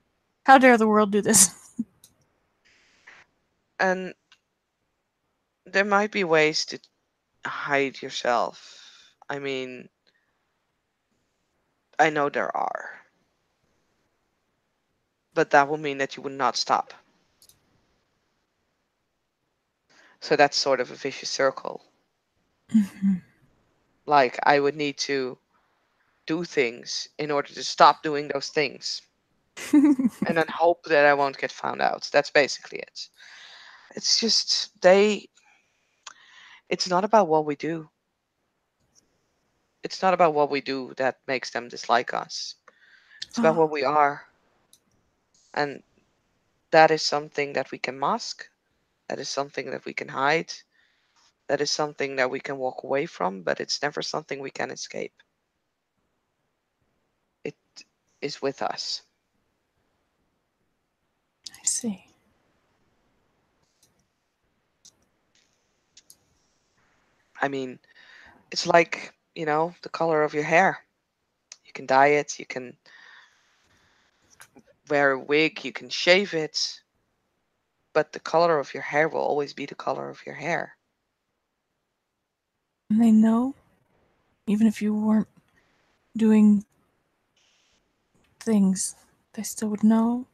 how dare the world do this? And there might be ways to hide yourself. I mean, I know there are, but that will mean that you would not stop. So that's sort of a vicious circle. Like, I would need to do things in order to stop doing those things and then hope that I won't get found out. That's basically it. It's just, it's not about what we do. It's not about what we do that makes them dislike us. It's about Oh, what we are. And that is something that we can mask. That is something that we can hide. That is something that we can walk away from, but it's never something we can escape. It is with us. I see. I mean, it's like, the color of your hair. You can dye it, you can wear a wig, you can shave it, but the color of your hair will always be the color of your hair. And they know, even if you weren't doing things, they still would know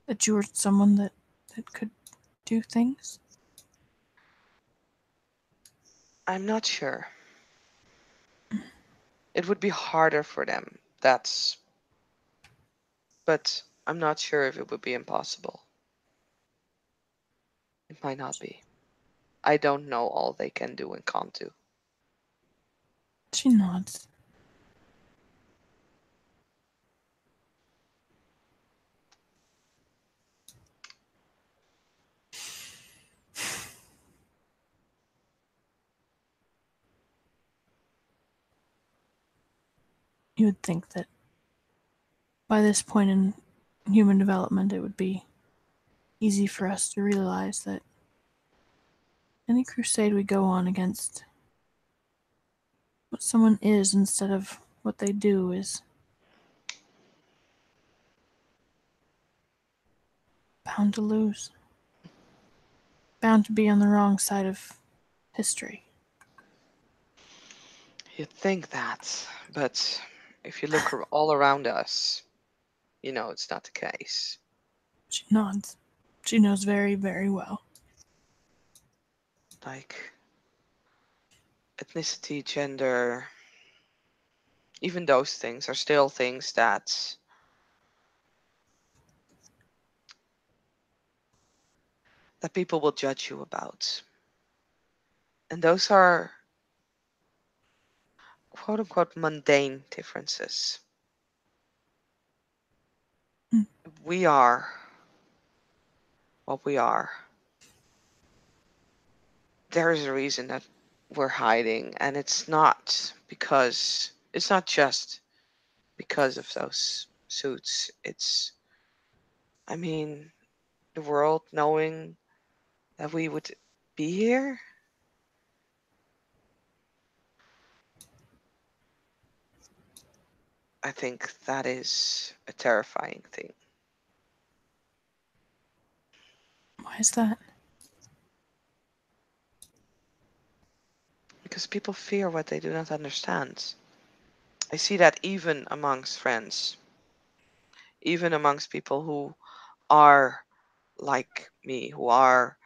that you were someone that could do things. I'm not sure. It would be harder for them. But I'm not sure if it would be impossible. It might not be. I don't know all they can do and can't do. She nods. You would think that by this point in human development, it would be easy for us to realize that any crusade we go on against what someone is instead of what they do is bound to lose, bound to be on the wrong side of history. You'd think that, but If you look all around us, you know it's not the case. She nods. She knows very, very well. Like ethnicity, gender, even those things are still things that people will judge you about. And those are quote unquote mundane differences. Hmm. We are what we are. There is a reason that we're hiding, and it's not just because of those suits. I mean, the world knowing that we would be here, I think that is a terrifying thing Why is that? because people fear what they do not understand. I see that even amongst friends, even amongst people who are like me, who are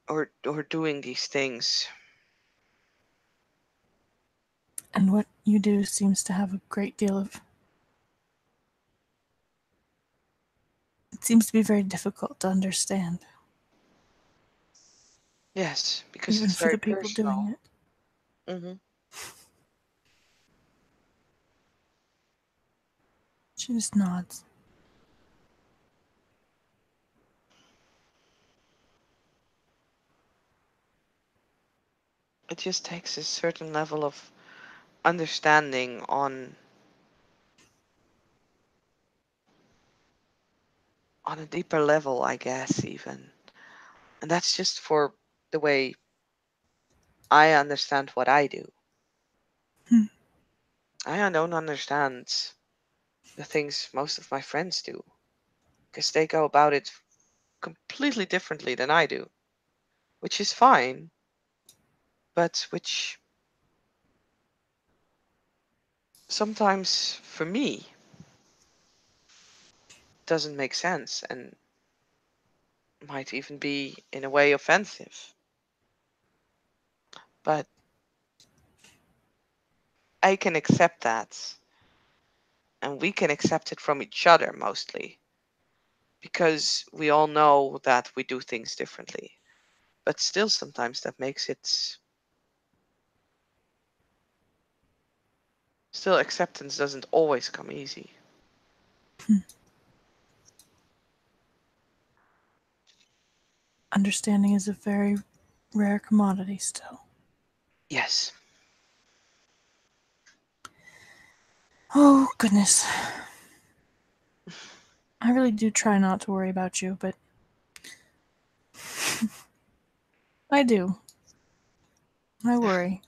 or doing these things. And what you do seems to have a great deal of. It seems to be very difficult to understand, Yes, because even it's for very the people doing personal. it. Hmm. She just nods. It just takes a certain level of understanding on a deeper level, I guess, even. And that's just for the way I understand what I do. Hmm. I don't understand the things most of my friends do because they go about it completely differently than I do, which is fine, but which sometimes for me doesn't make sense and might even be in a way offensive. But I can accept that, and we can accept it from each other mostly because we all know that we do things differently. But still, sometimes that makes it still acceptance doesn't always come easy. Understanding is a very rare commodity still. Yes, Oh, goodness. I really do try not to worry about you, but I do. I worry.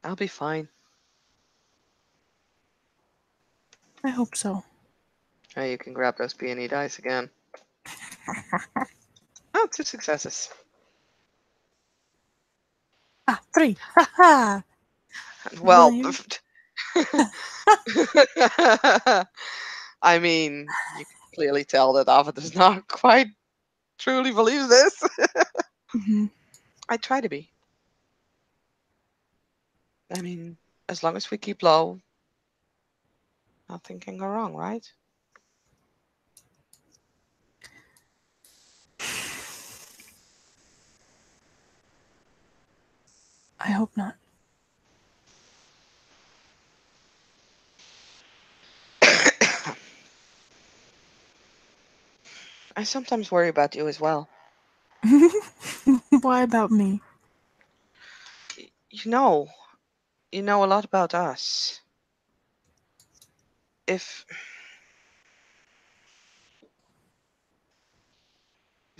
I'll be fine. I hope so. Oh, you can grab those peony dice again. Oh, two successes. Ah, three! Ha ha! Will Well, you? I mean, you can clearly tell that Ava does not quite truly believe this. Hmm. I try to be. I mean, as long as we keep low, nothing can go wrong, right? I hope not. I sometimes worry about you as well. Why about me? You know, you know a lot about us. If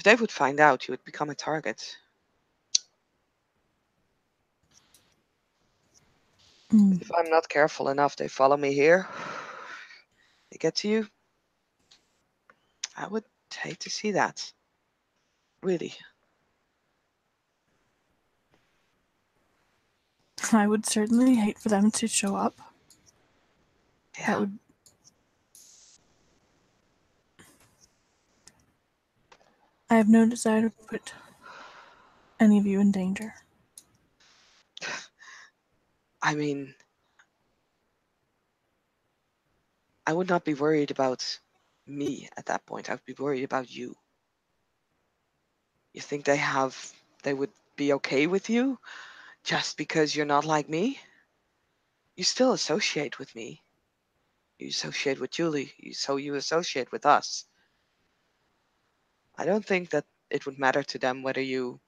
they would find out, you would become a target. Mm, If I'm not careful enough, they follow me here. They get to you. I would hate to see that. Really. I would certainly hate for them to show up. Yeah. That would. I have no desire to put any of you in danger. I mean, I would not be worried about me at that point. I would be worried about you. You think they would be okay with you just because you're not like me? You still associate with me. You associate with Julie, so you associate with us. I don't think that it would matter to them whether you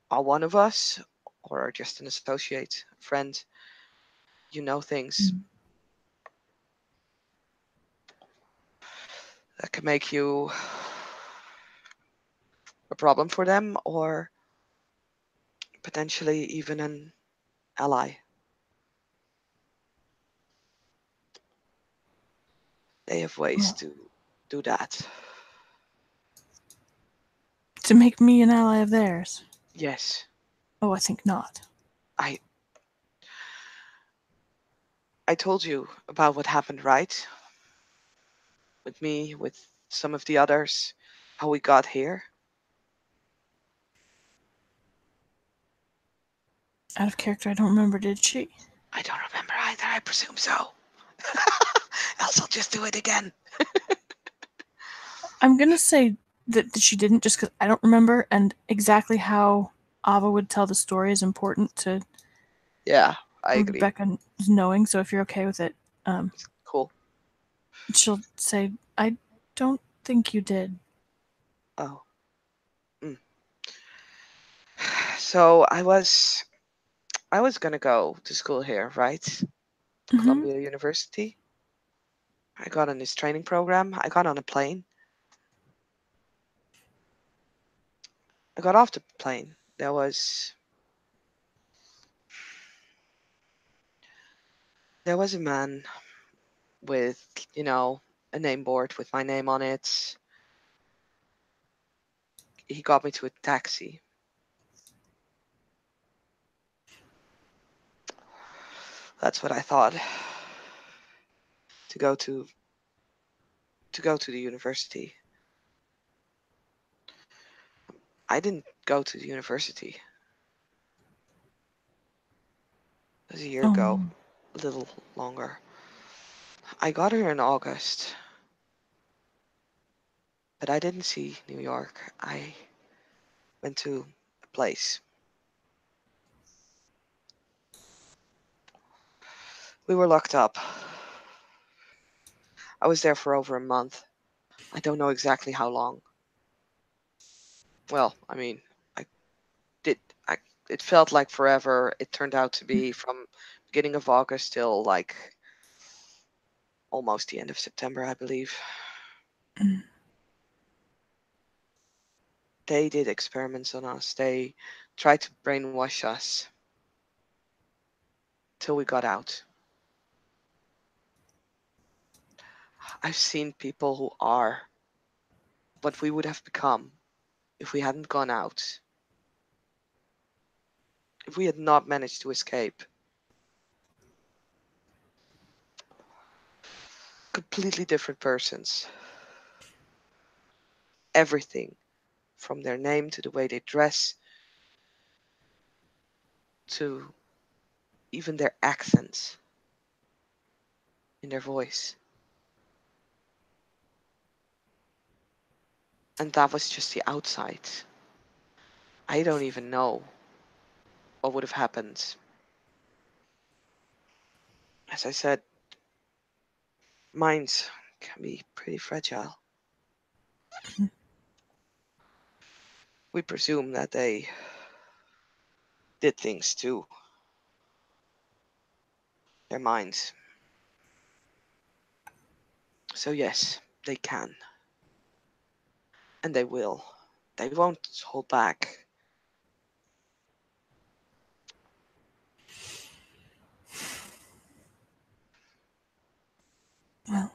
are one of us or are just an associate, a friend. You know things that can make you a problem for them or potentially even an ally. They have ways Well, to do that. to make me an ally of theirs? Yes, Oh, I think not. I I told you about what happened, right? With me, with some of the others, how we got here. Out of character, I don't remember, did she? I don't remember either. I presume so. Else I'll just do it again. I'm gonna say that she didn't just because I don't remember, and exactly how Ava would tell the story is important to Yeah, I agree. Rebecca knowing. So if you're okay with it, um, Cool. she'll say, I don't think you did. Oh. Mm. So I was gonna go to school here, right? Mm-hmm. Columbia University. I got on this training program. I got on a plane. I got off the plane. There was a man with, a name board with my name on it. He got me to a taxi. That's what I thought. To go to the university. I didn't go to the university. It was a year Oh ago, no. a little longer. I got here in August, but I didn't see New York. I went to a place. We were locked up. I was there for over a month. I don't know exactly how long. Well, I mean, I did. I it felt like forever. It turned out to be from beginning of August till like almost the end of September, I believe. They did experiments on us. They tried to brainwash us till we got out. I've seen people who are what we would have become if we hadn't gone out, if we had not managed to escape. Completely different persons. Everything from their name to the way they dress to even their accents in their voice. And that was just the outside. I don't even know what would have happened. As I said, minds can be pretty fragile. We presume that they did things to their minds. So, yes, they can. And they will. They won't hold back. Well,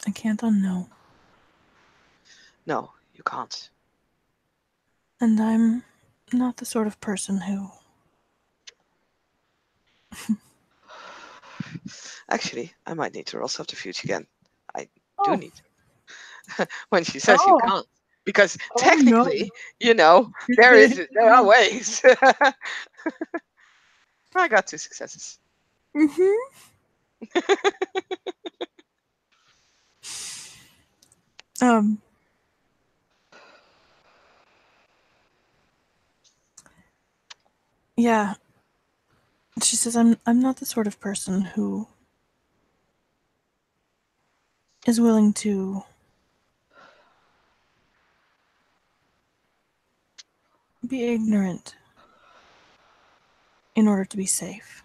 I can't unknow. No, you can't. And I'm not the sort of person who. Actually, I might need to roll subterfuge again. I do Oh, need to. When she says you oh, can't. Because oh no. technically, there are ways. I got 2 successes. Mm-hmm. Um, yeah. She says, I'm not the sort of person who is willing to be ignorant in order to be safe.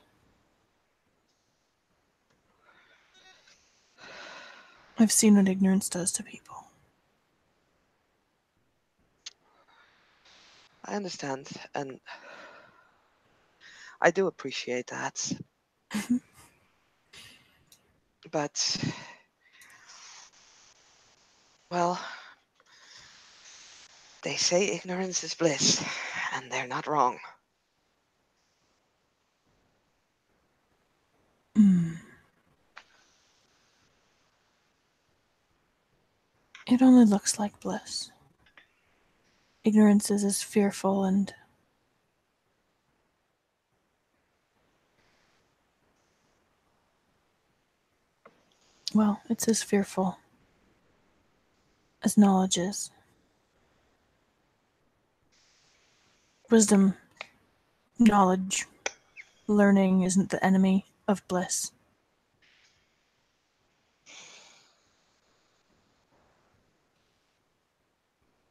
I've seen what ignorance does to people. I understand, and I do appreciate that. But, well, they say ignorance is bliss, and they're not wrong. Mm. It only looks like bliss. Ignorance is as fearful and, well, it's as fearful as knowledge is. Wisdom, knowledge, learning isn't the enemy of bliss.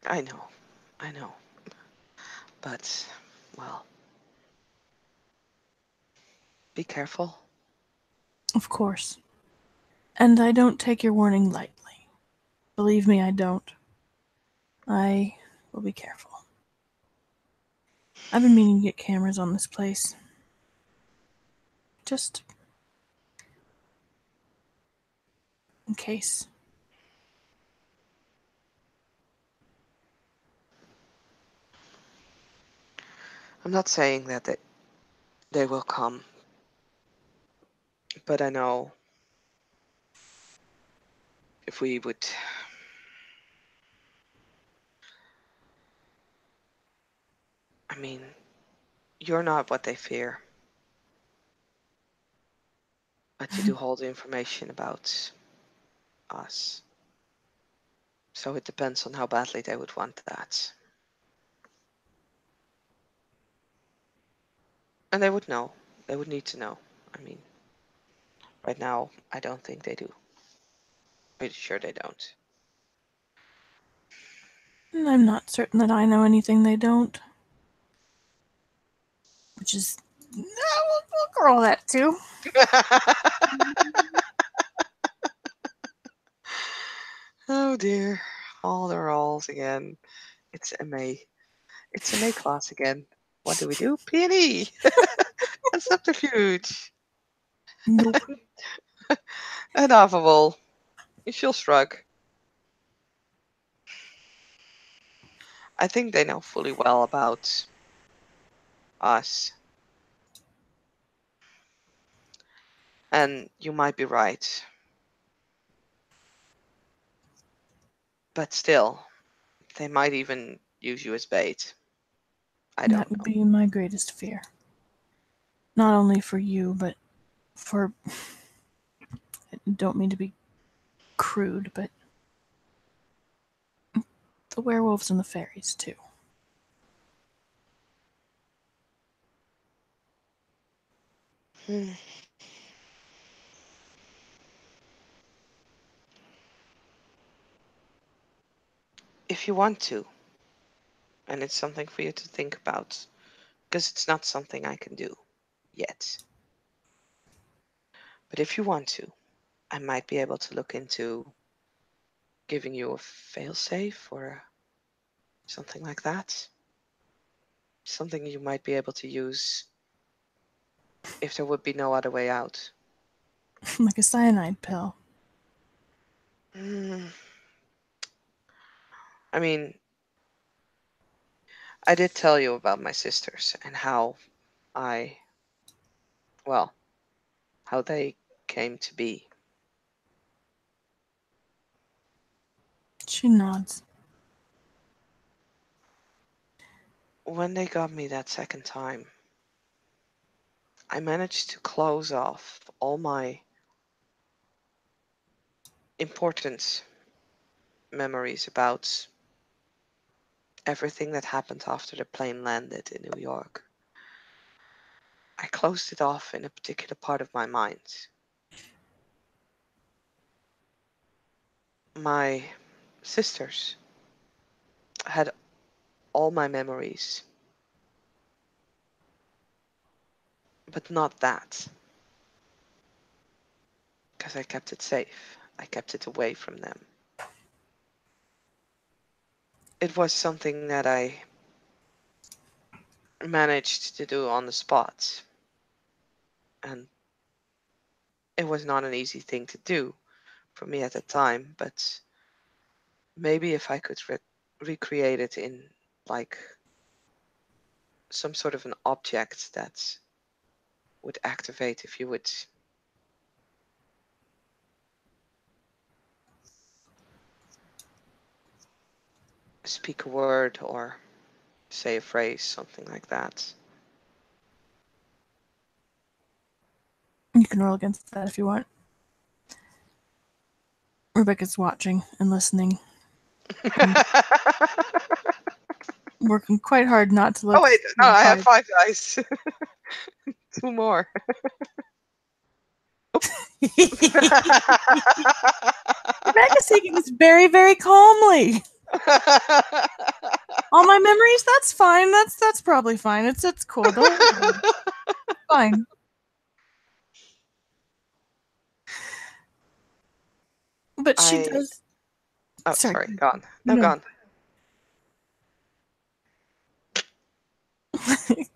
I know, I know. But, well, be careful. Of course. And I don't take your warning lightly. Believe me, I don't. I will be careful. I've been meaning to get cameras on this place. Just in case. I'm not saying that they will come, but I know if we would. I mean, you're not what they fear, but you do hold the information about us. So it depends on how badly they would want that. And they would know. They would need to know. I mean, right now, I don't think they do. Pretty sure they don't. And I'm not certain that I know anything they don't. Which is. We'll girl that too. Oh dear. All the rolls again. It's MA. It's MA class again. What do we do? P&E and subterfuge. Nope. And affable. She'll shrug. I think they know fully well about us. And you might be right. But still, they might even use you as bait. I That don't would know. be my greatest fear. Not only for you, but for. I don't mean to be crude, but the werewolves and the fairies, too. Hmm. If you want to, and it's something for you to think about, because it's not something I can do yet. But if you want to, I might be able to look into giving you a failsafe or something like that. Something you might be able to use if there would be no other way out. Like a cyanide pill. Hmm. I mean, I did tell you about my sisters and how I, well, how they came to be. She nods. When they got me that second time, I managed to close off all my important memories about everything that happened after the plane landed in New York. I closed it off in a particular part of my mind. My sisters had all my memories, but not that, because I kept it safe. I kept it away from them. It was something that I managed to do on the spot, and it was not an easy thing to do for me at the time, but maybe if I could recreate it in like some sort of an object that would activate if you would speak a word or say a phrase, something like that. You can roll against that if you want. Rebecca's watching and listening and working quite hard not to Oh look wait, no, the I have part. 5 dice. Two more. Rebecca's taking this very, very calmly. All my memories, that's fine. That's probably fine. It's cool. Don't worry. Fine. But she I does. oh Sorry. sorry, gone. No, No. gone.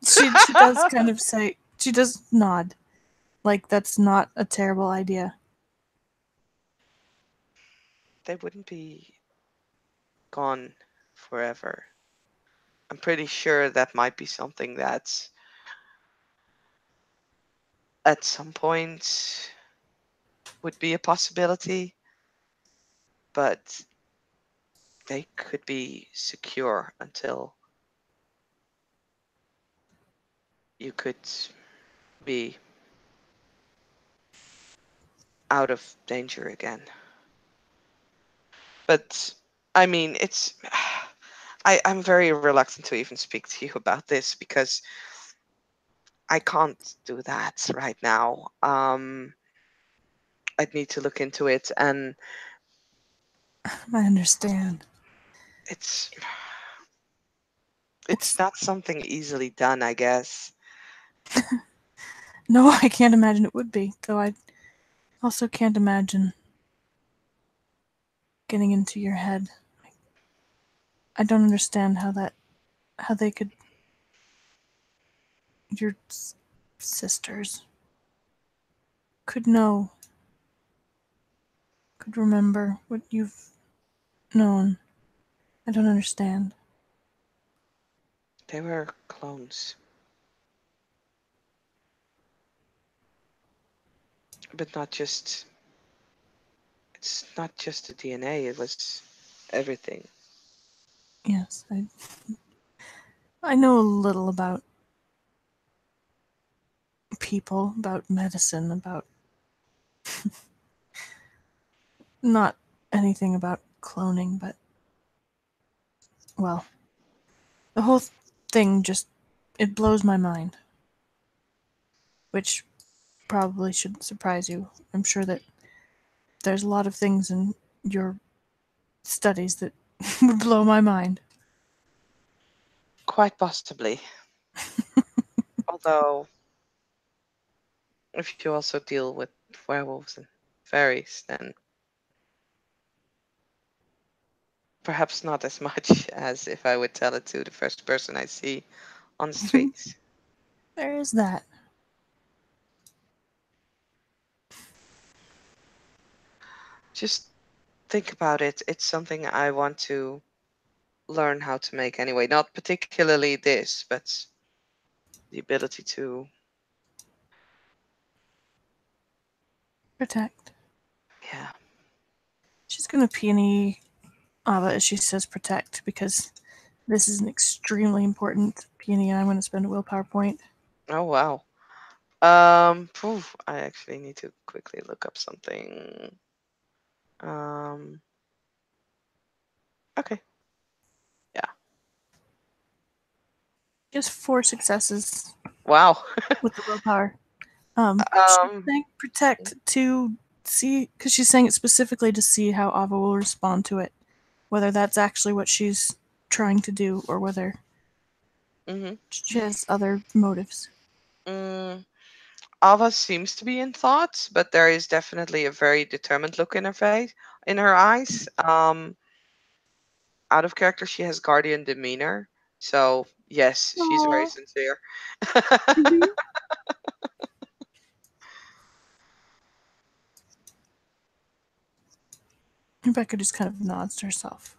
She does kind of say, she does nod. Like that's not a terrible idea. They wouldn't be gone forever. I'm pretty sure that might be something that at some point would be a possibility, but they could be secure until you could be out of danger again. But I mean, it's I'm very reluctant to even speak to you about this because I can't do that right now. I'd need to look into it, and I understand. it's It's it's not something easily done, I guess. no, I can't imagine it would be. Though I also can't imagine getting into your head. I don't understand how they could your sisters could know, could remember what you've known. I don't understand. They were clones, but not just. It's not just the DNA. It was everything. Yes, I know a little about people, about medicine, about not anything about cloning, but well, the whole thing just it blows my mind, which probably shouldn't surprise you. I'm sure that there's a lot of things in your studies that would blow my mind. Quite possibly. Although, if you also deal with werewolves and fairies, then perhaps not as much as if I would tell it to the first person I see on the streets. There is that. Just think about it. It's something I want to learn how to make anyway. Not particularly this, but the ability to, Protect. yeah. She's gonna peony Ava as she says protect because this is an extremely important peony and I'm gonna spend a willpower point. Oh wow. I actually need to quickly look up something. Um, okay. Yeah. Just 4 successes Wow. with the willpower. She's Um, saying protect to see, because she's saying it specifically to see how Ava will respond to it. Whether that's actually what she's trying to do or whether mhm. she has other motives. Mm, Ava seems to be in thoughts, but there is definitely a very determined look in her face, in her eyes. Out of character, she has guardian demeanor. So, yes, she's very Aww. sincere. Mm-hmm. Rebecca just kind of nods to herself.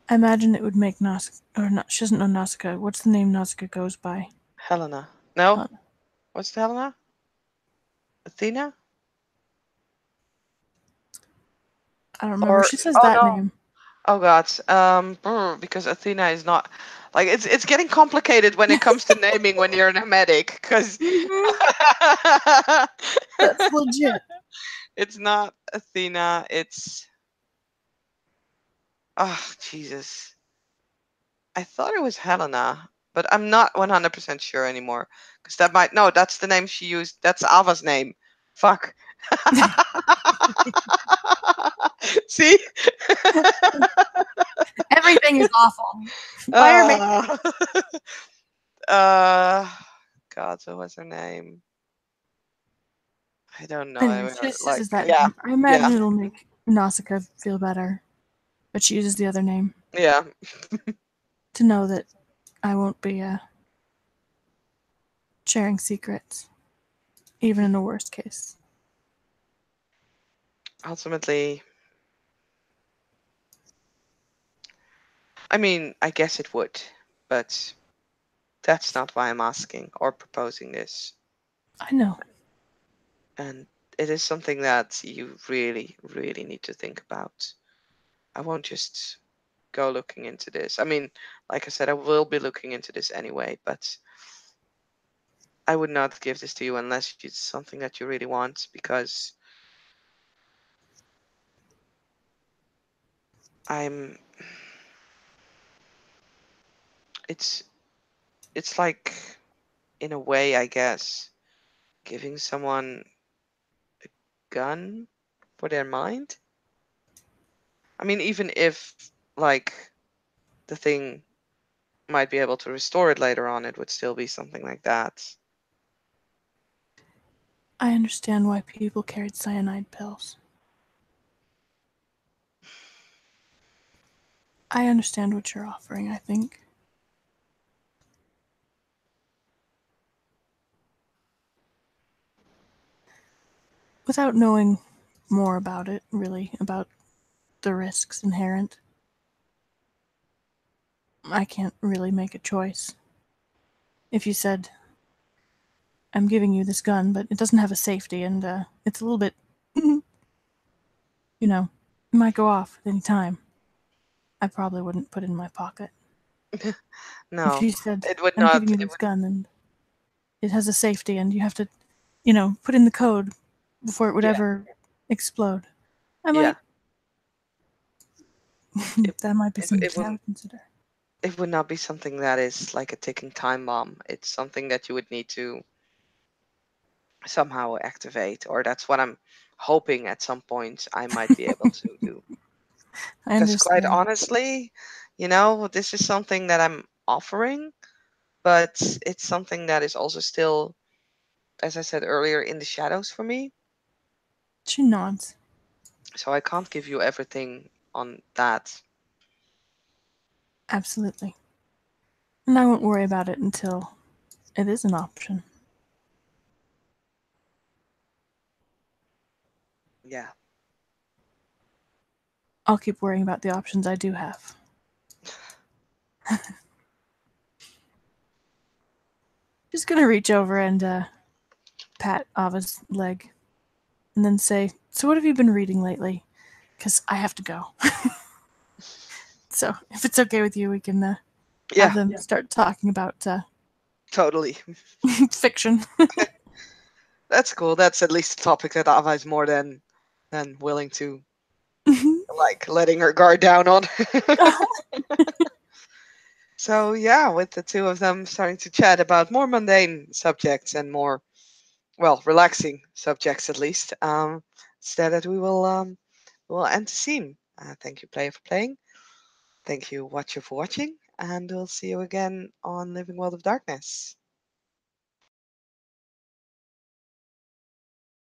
I imagine it would make Nausicaa, or not, she doesn't know Nausicaa. What's the name Nausicaa goes by? Helena. No? Helena. What's the Helena? Athena? I don't remember. Or She says oh that no. name. Oh god. Because Athena is not like it's getting complicated when it comes to naming when you're a medic because Mm-hmm. That's legit. it's not Athena, it's oh Jesus. I thought it was Helena, but I'm not 100% sure anymore. Because that might no, that's the name she used. That's Ava's name. Fuck. See? Everything is awful. Why are making Uh, uh, God, what was her name? I don't know. anyway, she just Like, uses that yeah, name. I yeah, imagine it'll make Nausicaa feel better, but she uses the other name yeah. to know that I won't be sharing secrets, even in the worst case. Ultimately, I mean, I guess it would, but that's not why I'm asking or proposing this. I know. And it is something that you really, really need to think about. I won't just go looking into this. I mean, like I said, I will be looking into this anyway, but I would not give this to you unless it's something that you really want because I'm it's it's like in a way, I guess, giving someone a gun for their mind. I mean, even if like the thing might be able to restore it later on, it would still be something like that. I understand why people carried cyanide pills. I understand what you're offering, I think. Without knowing more about it, really, about the risks inherent, I can't really make a choice. If you said, I'm giving you this gun, but it doesn't have a safety and it's a little bit, you know, it might go off at any time, I probably wouldn't put it in my pocket. If No, you said, it would I'm not. giving you It this gun and it has a safety and you have to, put in the code before it would yeah, ever explode, I yeah. might, It, that might be it something I wouldn't. would consider. It would not be something that is like a ticking time bomb. It's something that you would need to somehow activate, or that's what I'm hoping at some point I might be able to do. I Because quite understand. honestly, this is something that I'm offering, but it's something that is also still, as I said earlier, in the shadows for me. She nods. So I can't give you everything on that. Absolutely. And I won't worry about it until It is an option. Yeah. I'll keep worrying about the options I do have. Just gonna reach over and pat Ava's leg, and then say, "So what have you been reading lately? Because I have to go." So if it's okay with you, we can have Yeah, them start talking about totally. fiction. That's cool. That's at least a topic that Ava is more than willing to, like, letting her guard down on. So yeah, with the two of them starting to chat about more mundane subjects and more, well, relaxing subjects at least. Instead that we will end the scene. Thank you, player, for playing. Thank you, watcher, for watching, and we'll see you again on Living World of Darkness.